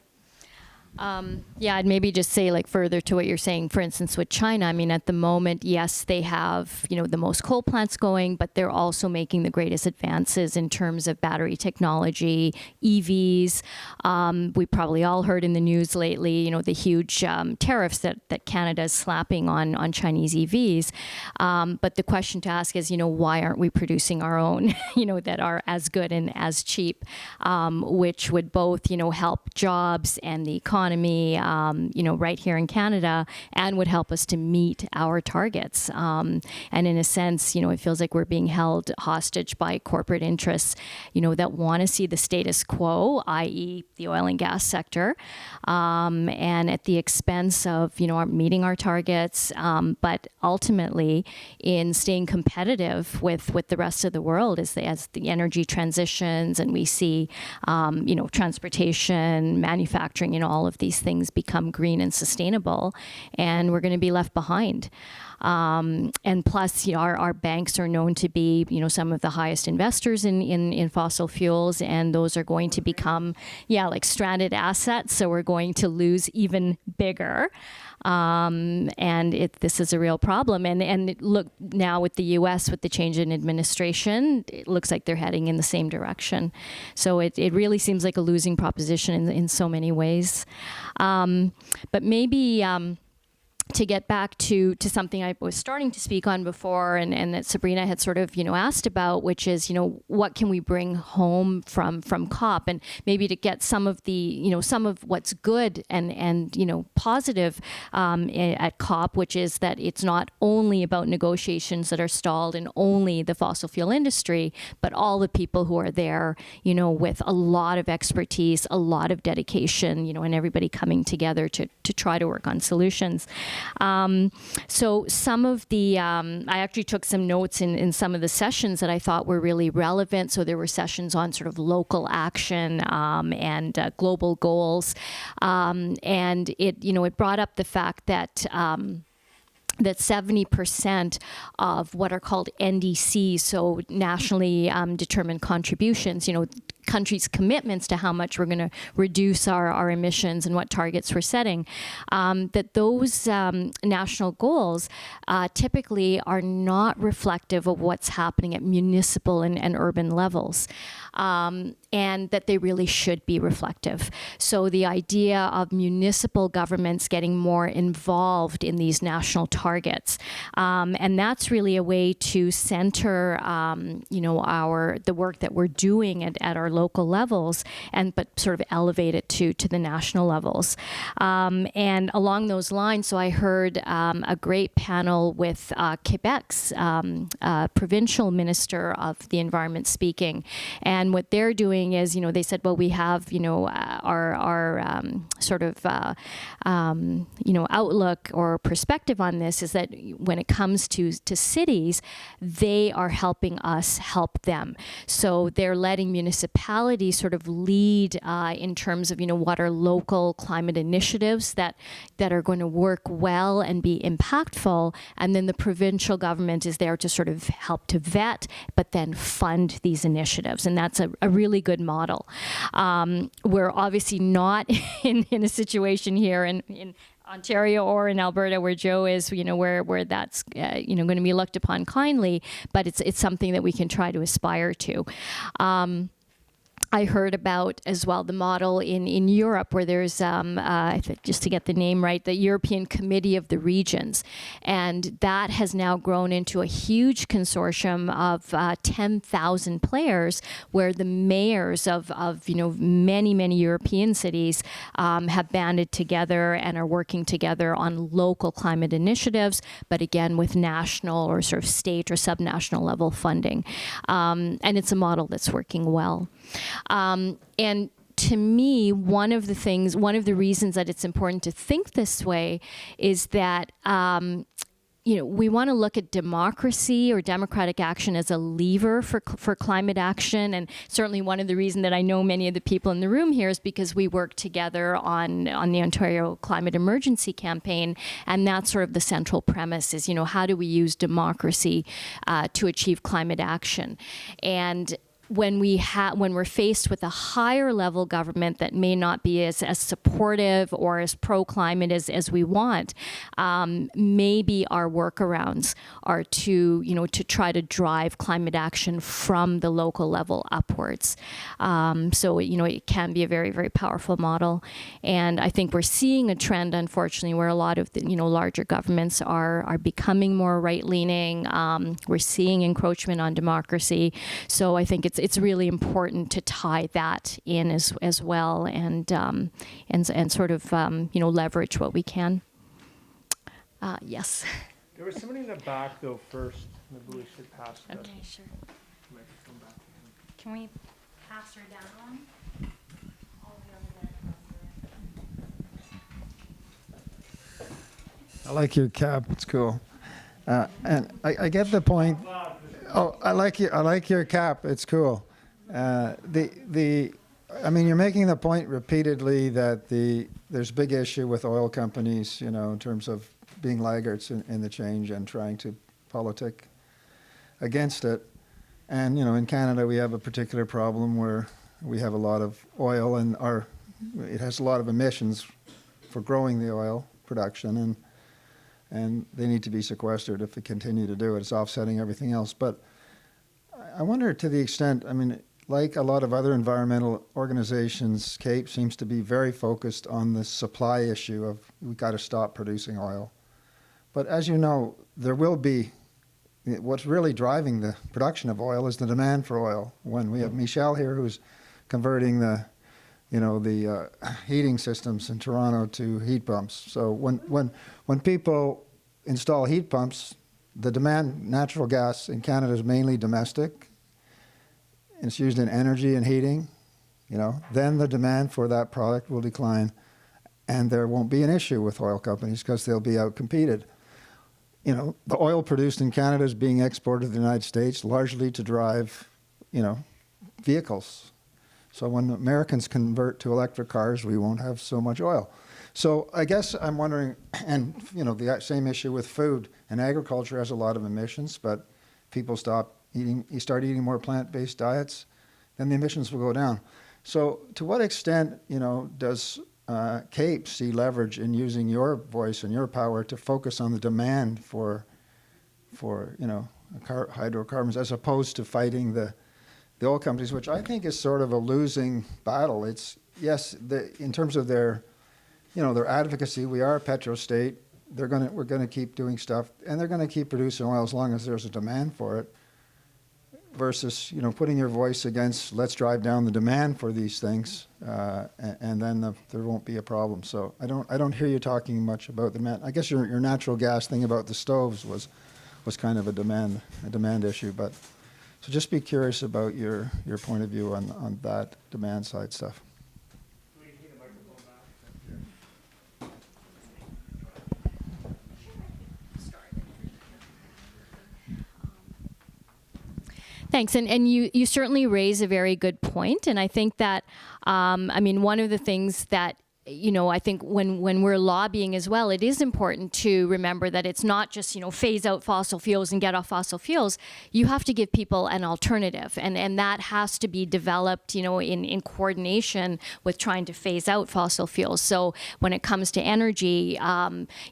Speaker 2: Yeah, I'd maybe just say, like, further to what you're saying, for instance, with China, I mean, at the moment, yes, they have, the most coal plants going, but they're also making the greatest advances in terms of battery technology, EVs. We probably all heard in the news lately, the huge tariffs that Canada is slapping on Chinese EVs. But the question to ask is, why aren't we producing our own, that are as good and as cheap, which would both, help jobs and the economy, right here in Canada, and would help us to meet our targets. And in a sense, it feels like we're being held hostage by corporate interests, that want to see the status quo, i.e. the oil and gas sector, and at the expense of, meeting our targets, but ultimately in staying competitive with the rest of the world as the energy transitions, and we see, transportation, manufacturing, all of of these things become green and sustainable, and we're going to be left behind. And plus, our banks are known to be, some of the highest investors in fossil fuels, and those are going to become, like stranded assets. So we're going to lose even bigger. And this is a real problem. And look, now with the U.S., with the change in administration, it looks like they're heading in the same direction. So it really seems like a losing proposition in so many ways. But maybe to get back to something I was starting to speak on before, and that Sabrina had sort of, asked about, which is, what can we bring home from COP, and maybe to get some of the, some of what's good and positive at COP, which is that it's not only about negotiations that are stalled and only the fossil fuel industry, but all the people who are there, with a lot of expertise, a lot of dedication, and everybody coming together to try to work on solutions. So some of the, I actually took some notes in some of the sessions that I thought were really relevant. So there were sessions on sort of local action and global goals. And it brought up the fact that that 70% of what are called NDCs, so nationally determined contributions, countries' commitments to how much we're going to reduce our emissions and what targets we're setting, that those national goals typically are not reflective of what's happening at municipal and urban levels. And that they really should be reflective. So the idea of municipal governments getting more involved in these national targets, and that's really a way to center, the work that we're doing at our local levels, but sort of elevate it to the national levels. And along those lines, so I heard a great panel with Quebec's provincial minister of the environment speaking, and what they're doing is, they said, well, we have, our sort of, outlook or perspective on this is that when it comes to cities, they are helping us help them. So they're letting municipalities sort of lead in terms of, what are local climate initiatives that are going to work well and be impactful. And then the provincial government is there to sort of help to vet, but then fund these initiatives. And that's a really good model. We're obviously not in a situation here in Ontario or in Alberta where Joe is, where that's, going to be looked upon kindly, but it's something that we can try to aspire to. I heard about as well the model in Europe where there's, just to get the name right, the European Committee of the Regions. And that has now grown into a huge consortium of 10,000 players where the mayors of many, many European cities have banded together and are working together on local climate initiatives, but again with national or sort of state or subnational level funding. And it's a model that's working well. And to me, one of the reasons that it's important to think this way is that, we want to look at democracy or democratic action as a lever for climate action. And certainly one of the reasons that I know many of the people in the room here is because we work together on the Ontario Climate Emergency Campaign. And that's sort of the central premise is, how do we use democracy to achieve climate action? And when we're faced with a higher level government that may not be as supportive or as pro-climate as we want, maybe our workarounds are to try to drive climate action from the local level upwards. So it can be a very, very powerful model. And I think we're seeing a trend, unfortunately, where a lot of the larger governments are becoming more right-leaning. We're seeing encroachment on democracy. So I think it's really important to tie that in as well and sort of leverage what we can. Yes.
Speaker 3: There was somebody in the back though first. Maybe we should pass the
Speaker 2: Okay, sure.
Speaker 3: microphone back.
Speaker 6: Can we pass her down one?
Speaker 8: I like your cap. It's cool. And I get the point. Oh, I like your cap. It's cool. I mean, you're making the point repeatedly that the there's big issue with oil companies, you know, in terms of being laggards in the change and trying to politic against it. And, you know, in Canada, we have a particular problem where we have a lot of oil, and it has a lot of emissions for growing the oil production, and they need to be sequestered if we continue to do it. It's offsetting everything else. But I wonder, to the extent, I mean, like a lot of other environmental organizations, CAPE seems to be very focused on the supply issue of we've got to stop producing oil. But as you know, there will be, what's really driving the production of oil is the demand for oil. When we have Michel here who's converting the heating systems in Toronto to heat pumps. So when people install heat pumps, the demand, natural gas in Canada is mainly domestic. It's used in energy and heating, you know, then the demand for that product will decline, and there won't be an issue with oil companies because they'll be outcompeted. You know, the oil produced in Canada is being exported to the United States largely to drive, you know, vehicles. So when Americans convert to electric cars, we won't have so much oil. So I guess I'm wondering, and, you know, the same issue with food, and agriculture has a lot of emissions, but people you start eating more plant-based diets, then the emissions will go down. So to what extent, you know, does CAPE see leverage in using your voice and your power to focus on the demand for you know, hydrocarbons, as opposed to fighting the oil companies, which I think is sort of a losing battle? It's, yes, in terms of their, you know, their advocacy, we are a petrostate. We're going to keep doing stuff, and they're going to keep producing oil as long as there's a demand for it. Versus, you know, putting your voice against, let's drive down the demand for these things, and then there won't be a problem. So I don't hear you talking much about the demand. I guess your natural gas thing about the stoves was kind of a demand issue. But so just be curious about your point of view on that demand side stuff.
Speaker 2: Thanks, and you certainly raise a very good point, and I think that, I mean, one of the things that, you know, I think when we're lobbying as well, it is important to remember that it's not just, you know, phase out fossil fuels and get off fossil fuels. You have to give people an alternative, and that has to be developed, you know, in coordination with trying to phase out fossil fuels. So when it comes to energy,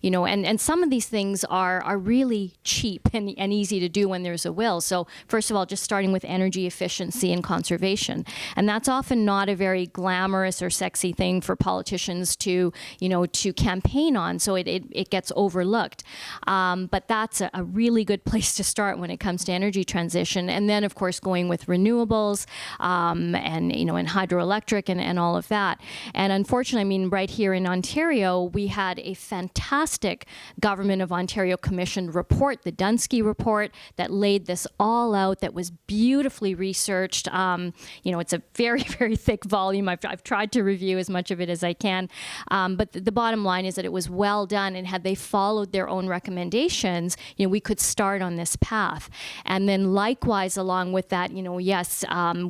Speaker 2: you know, and some of these things are really cheap and easy to do when there's a will. So first of all, just starting with energy efficiency and conservation. And that's often not a very glamorous or sexy thing for politicians to, you know, to campaign on, so it gets overlooked. But that's a really good place to start when it comes to energy transition. And then, of course, going with renewables, and, you know, and hydroelectric and all of that. And unfortunately, I mean, right here in Ontario, we had a fantastic Government of Ontario commissioned report, the Dunsky report, that laid this all out, that was beautifully researched. You know, it's a very, very thick volume. I've tried to review as much of it as I can. But the bottom line is that it was well done, and had they followed their own recommendations, you know, we could start on this path. And then likewise, along with that, you know, yes,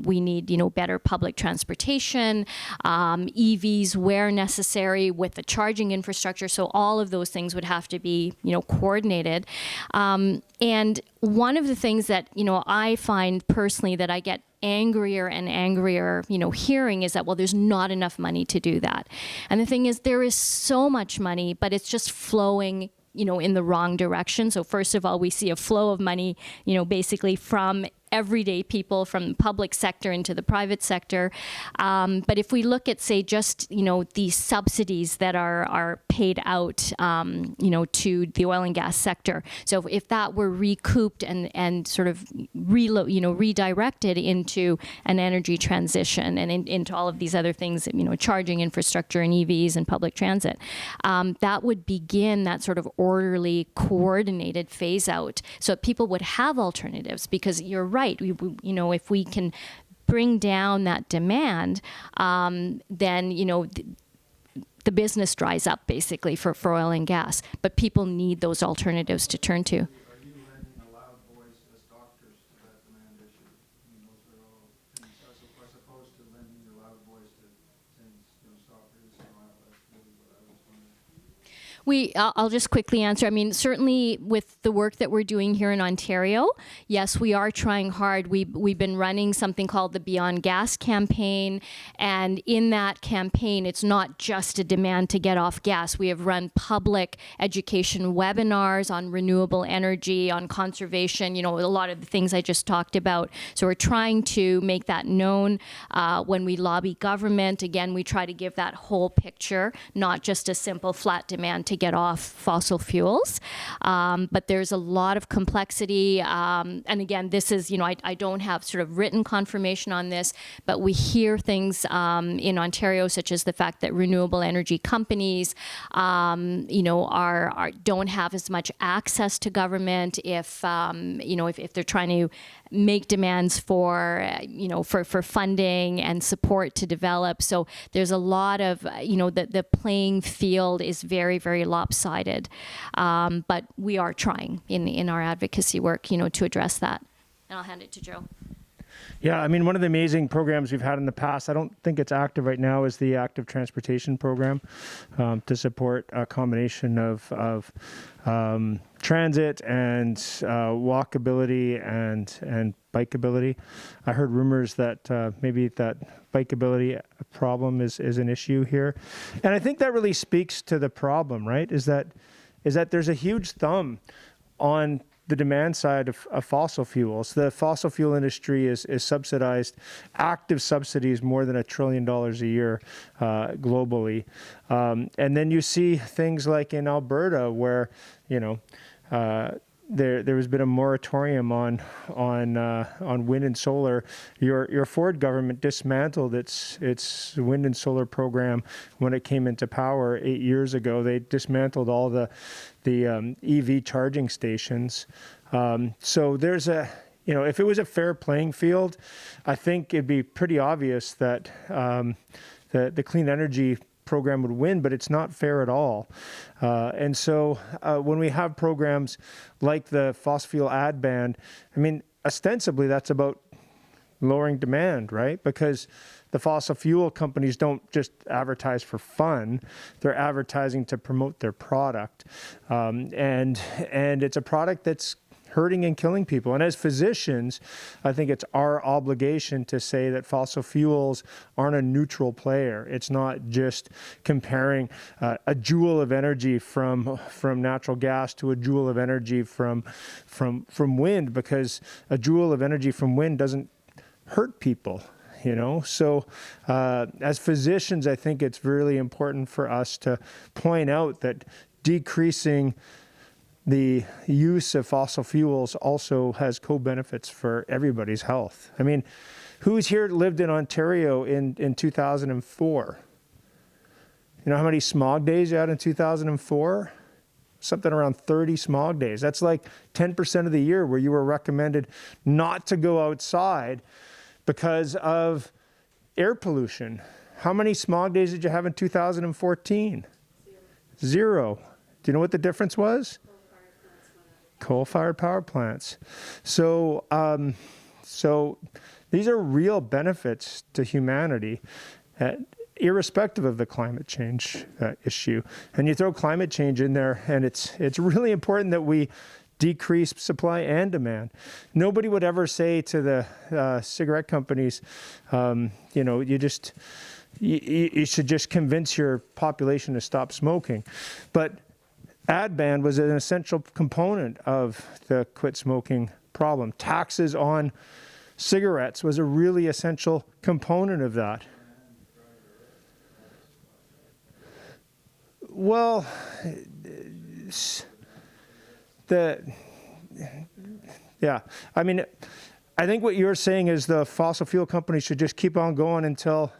Speaker 2: we need, you know, better public transportation, EVs where necessary, with the charging infrastructure. So all of those things would have to be, you know, coordinated. And one of the things that, you know, I find personally that I get angrier and angrier, you know, hearing is that, well, there's not enough money to do that. And the thing is, there is so much money, but it's just flowing, you know, in the wrong direction. So first of all, we see a flow of money, you know, basically from everyday people, from the public sector into the private sector. But if we look at, say, just, you know, the subsidies that are paid out, you know, to the oil and gas sector. So if that were recouped and sort of redirected into an energy transition and into all of these other things, you know, charging infrastructure and EVs and public transit, that would begin that sort of orderly, coordinated phase out, so that people would have alternatives. Because you're right, you know, if we can bring down that demand, then, you know, the business dries up basically for oil and gas. But people need those alternatives to turn to.
Speaker 8: Are you lending a loud voice as doctors to that demand issue? I mean, those are all things, as opposed to lending your loud voice to saying, you know, stop producing oil. That's really what
Speaker 2: I'll just quickly answer. I mean, certainly with the work that we're doing here in Ontario, yes, we are trying hard. We've been running something called the Beyond Gas campaign, and in that campaign, it's not just a demand to get off gas. We have run public education webinars on renewable energy, on conservation, a lot of the things I just talked about. So we're trying to make that known. When we lobby government, again, we try to give that whole picture, not just a simple flat demand to get off fossil fuels. But there's a lot of complexity. And again, this is, I don't have sort of written confirmation on this, but we hear things in Ontario, such as the fact that renewable energy companies, don't have as much access to government if they're trying to make demands for funding and support to develop. So there's a lot of, the playing field is very, very lopsided. But we are trying in our advocacy work, to address that. And I'll hand it to Joe.
Speaker 3: Yeah, I mean, one of the amazing programs we've had in the past, I don't think it's active right now, is the Active Transportation Program to support a combination of transit and walkability and bikeability. I heard rumors that maybe that bikeability problem is an issue here. And I think that really speaks to the problem, right? Is that there's a huge thumb on the demand side of fossil fuels. The fossil fuel industry is subsidized, active subsidies more than $1 trillion a year globally. And then you see things like in Alberta where, there has been a moratorium on wind and solar. Your Ford government dismantled its wind and solar program when it came into power 8 years ago. They dismantled all the EV charging stations. So there's if it was a fair playing field, I think it'd be pretty obvious that the clean energy program would win, but it's not fair at all. And so when we have programs like the fossil fuel ad ban, I mean, ostensibly that's about lowering demand, right? Because the fossil fuel companies don't just advertise for fun; they're advertising to promote their product, and it's a product that's hurting and killing people. And as physicians, I think it's our obligation to say that fossil fuels aren't a neutral player. It's not just comparing a joule of energy from natural gas to a joule of energy from wind, because a joule of energy from wind doesn't hurt people. So as physicians, I think it's really important for us to point out that decreasing the use of fossil fuels also has co-benefits for everybody's health. I mean, who's here lived in Ontario in 2004? You know how many smog days you had in 2004? Something around 30 smog days. That's like 10% of the year where you were recommended not to go outside because of air pollution. How many smog days did you have in 2014? Zero. Do you know what the difference was? Coal-fired power plants. So these are real benefits to humanity, irrespective of the climate change issue. And you throw climate change in there, and it's really important that we decrease supply and demand. Nobody would ever say to the cigarette companies, you should just convince your population to stop smoking. But ad ban was an essential component of the quit smoking problem. Taxes on cigarettes was a really essential component of that. Well, I mean, I think what you're saying is the fossil fuel companies should just keep on going until...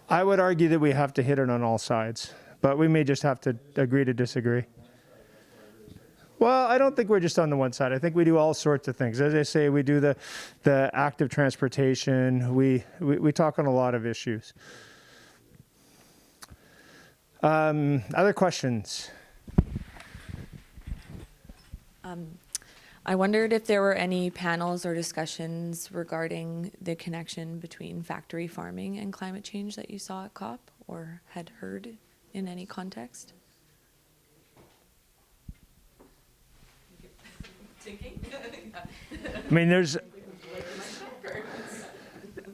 Speaker 3: I would argue that we have to hit it on all sides, but we may just have to agree to disagree. Well, I don't think we're just on the one side. I think we do all sorts of things. As I say, we do the active transportation. We talk on a lot of issues. Other questions?
Speaker 9: I wondered if there were any panels or discussions regarding the connection between factory farming and climate change that you saw at COP or had heard in any context.
Speaker 3: I mean,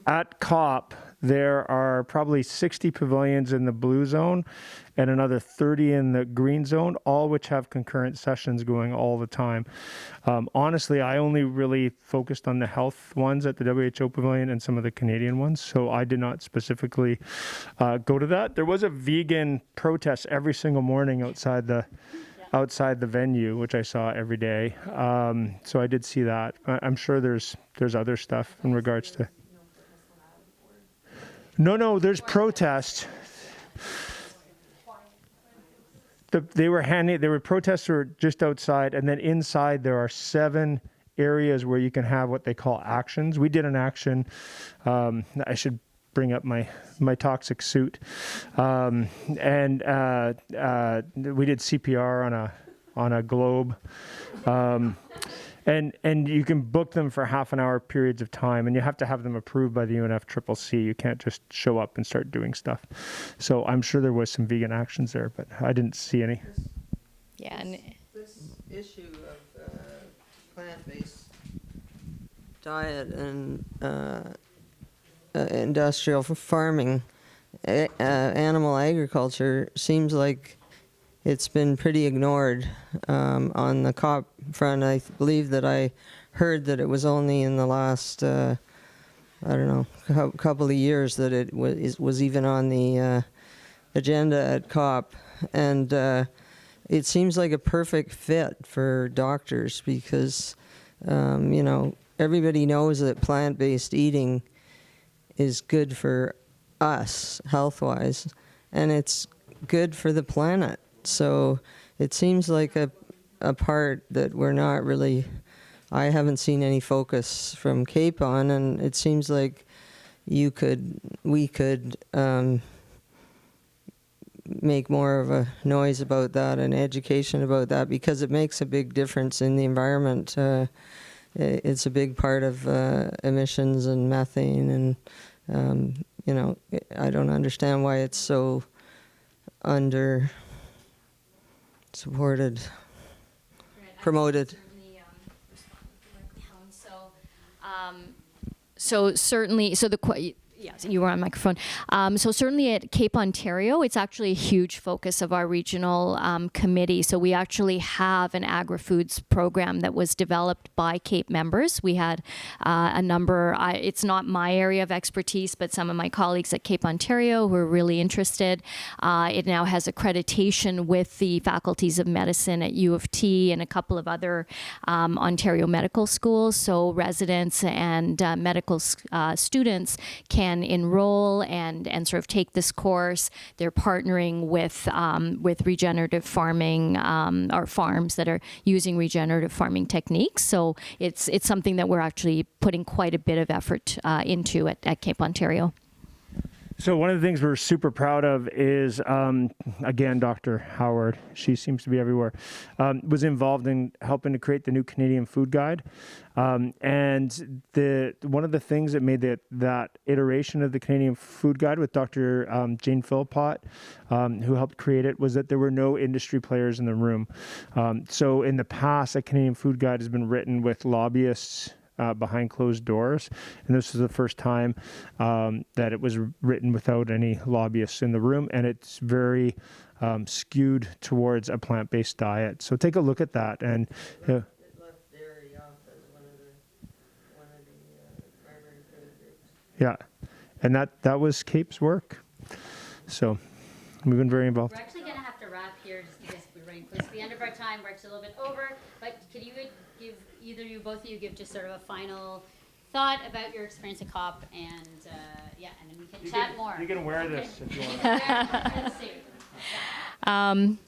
Speaker 3: at COP, there are probably 60 pavilions in the blue zone and another 30 in the green zone, all which have concurrent sessions going all the time. Honestly, I only really focused on the health ones at the WHO pavilion and some of the Canadian ones, so I did not specifically go to that. There was a vegan protest every single morning outside the venue, which I saw every day. So I did see that. I'm sure there's other stuff in regards to. No, there's protest. They were protests were just outside, and then inside there are 7 areas where you can have what they call actions. We did an action. I should bring up my toxic suit, and we did CPR on a globe, and you can book them for half an hour periods of time, and you have to have them approved by the UNFCCC. You can't just show up and start doing stuff. So I'm sure there was some vegan actions there, but I didn't see any.
Speaker 2: Yeah, and
Speaker 7: This issue of plant-based diet and industrial farming, animal agriculture seems like it's been pretty ignored on the COP front. I believe that I heard that it was only in the last, couple of years that it was even on the agenda at COP. And it seems like a perfect fit for doctors because, everybody knows that plant-based eating is good for us health-wise, and it's good for the planet. So it seems like a part that we're not really, I haven't seen any focus from CAPE on, and it seems like we could make more of a noise about that and education about that because it makes a big difference in the environment. It's a big part of emissions and methane, and I don't understand why it's so under supported, promoted.
Speaker 2: So certainly, yes, you were on microphone. So certainly at Cape Ontario, it's actually a huge focus of our regional committee. So we actually have an agri-foods program that was developed by Cape members. We had a number, it's not my area of expertise, but some of my colleagues at Cape Ontario who are really interested. It now has accreditation with the faculties of medicine at U of T and a couple of other Ontario medical schools. So residents and medical students can enroll and sort of take this course. They're partnering with regenerative farming or farms that are using regenerative farming techniques. So it's something that we're actually putting quite a bit of effort into at Cape Ontario.
Speaker 3: So one of the things we're super proud of is, again, Dr. Howard, she seems to be everywhere, was involved in helping to create the new Canadian Food Guide. And one of the things that made that iteration of the Canadian Food Guide with Dr. Jane Philpott, who helped create it, was that there were no industry players in the room. So in the past, a Canadian Food Guide has been written with lobbyists behind closed doors, and this was the first time that it was written without any lobbyists in the room, and it's very skewed towards a plant-based diet. So take a look at that. And
Speaker 7: It left dairy off as one of the primary food groups.
Speaker 3: yeah, and that was Cape's work. So we've been very involved.
Speaker 1: We're actually going to have to wrap here just because we're running close to the end of our time. We're actually a little bit over, but could you give both of you give just sort of a final thought about your experience at COP, and and then we can chat more.
Speaker 3: You can wear this if you want.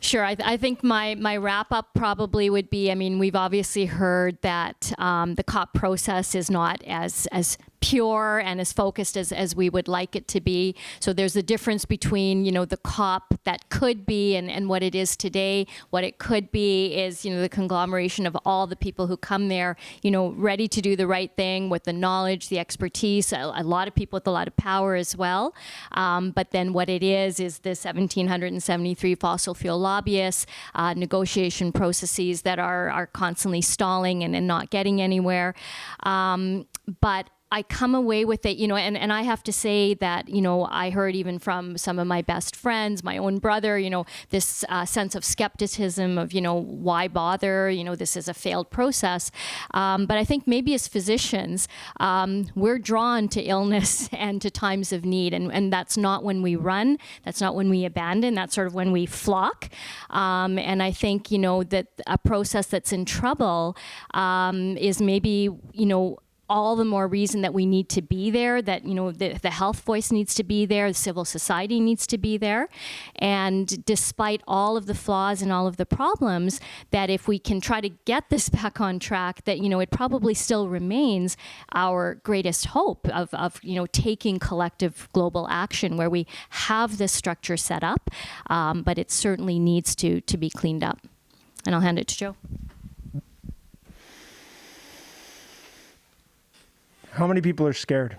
Speaker 2: Sure. I think my wrap up probably would be, we've obviously heard that the COP process is not as pure and as focused as we would like it to be. So there's a difference between, the COP that could be and what it is today. What it could be is, the conglomeration of all the people who come there, ready to do the right thing with the knowledge, the expertise, a lot of people with a lot of power as well. But then what it is the 1,773 fossil fuel lobbyists, negotiation processes that are constantly stalling and not getting anywhere. But I come away with it, and I have to say that, I heard even from some of my best friends, my own brother, this sense of skepticism of, why bother? This is a failed process. But I think maybe as physicians, we're drawn to illness and to times of need. And that's not when we run. That's not when we abandon. That's sort of when we flock. And I think, that a process that's in trouble is maybe, all the more reason that we need to be there, that, the health voice needs to be there, the civil society needs to be there. And despite all of the flaws and all of the problems, that if we can try to get this back on track, that, it probably still remains our greatest hope of taking collective global action where we have this structure set up, but it certainly needs to be cleaned up. And I'll hand it to Joe.
Speaker 3: How many people are scared?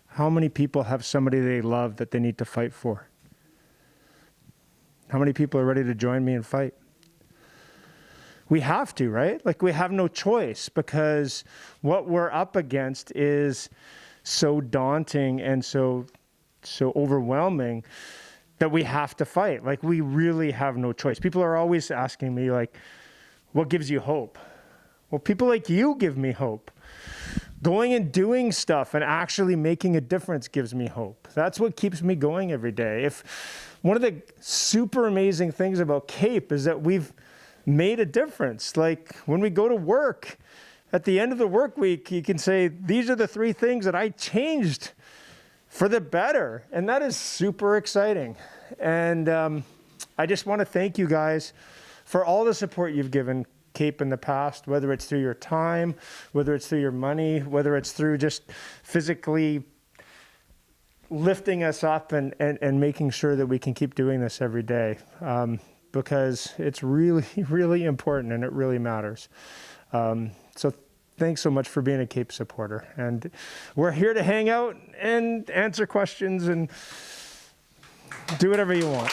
Speaker 3: How many people have somebody they love that they need to fight for? How many people are ready to join me and fight? We have to, right? Like, we have no choice, because what we're up against is so daunting and so overwhelming that we have to fight. Like, we really have no choice. People are always asking me, like, what gives you hope? Well, people like you give me hope. Going and doing stuff and actually making a difference gives me hope. That's what keeps me going every day. If one of the super amazing things about CAPE is that we've made a difference. Like, when we go to work, at the end of the work week, you can say, these are the 3 things that I changed for the better. And that is super exciting. And I just want to thank you guys for all the support you've given CAPE in the past, whether it's through your time, whether it's through your money, whether it's through just physically lifting us up and making sure that we can keep doing this every day, because it's really, really important and it really matters. So thanks so much for being a CAPE supporter. And we're here to hang out and answer questions and do whatever you want.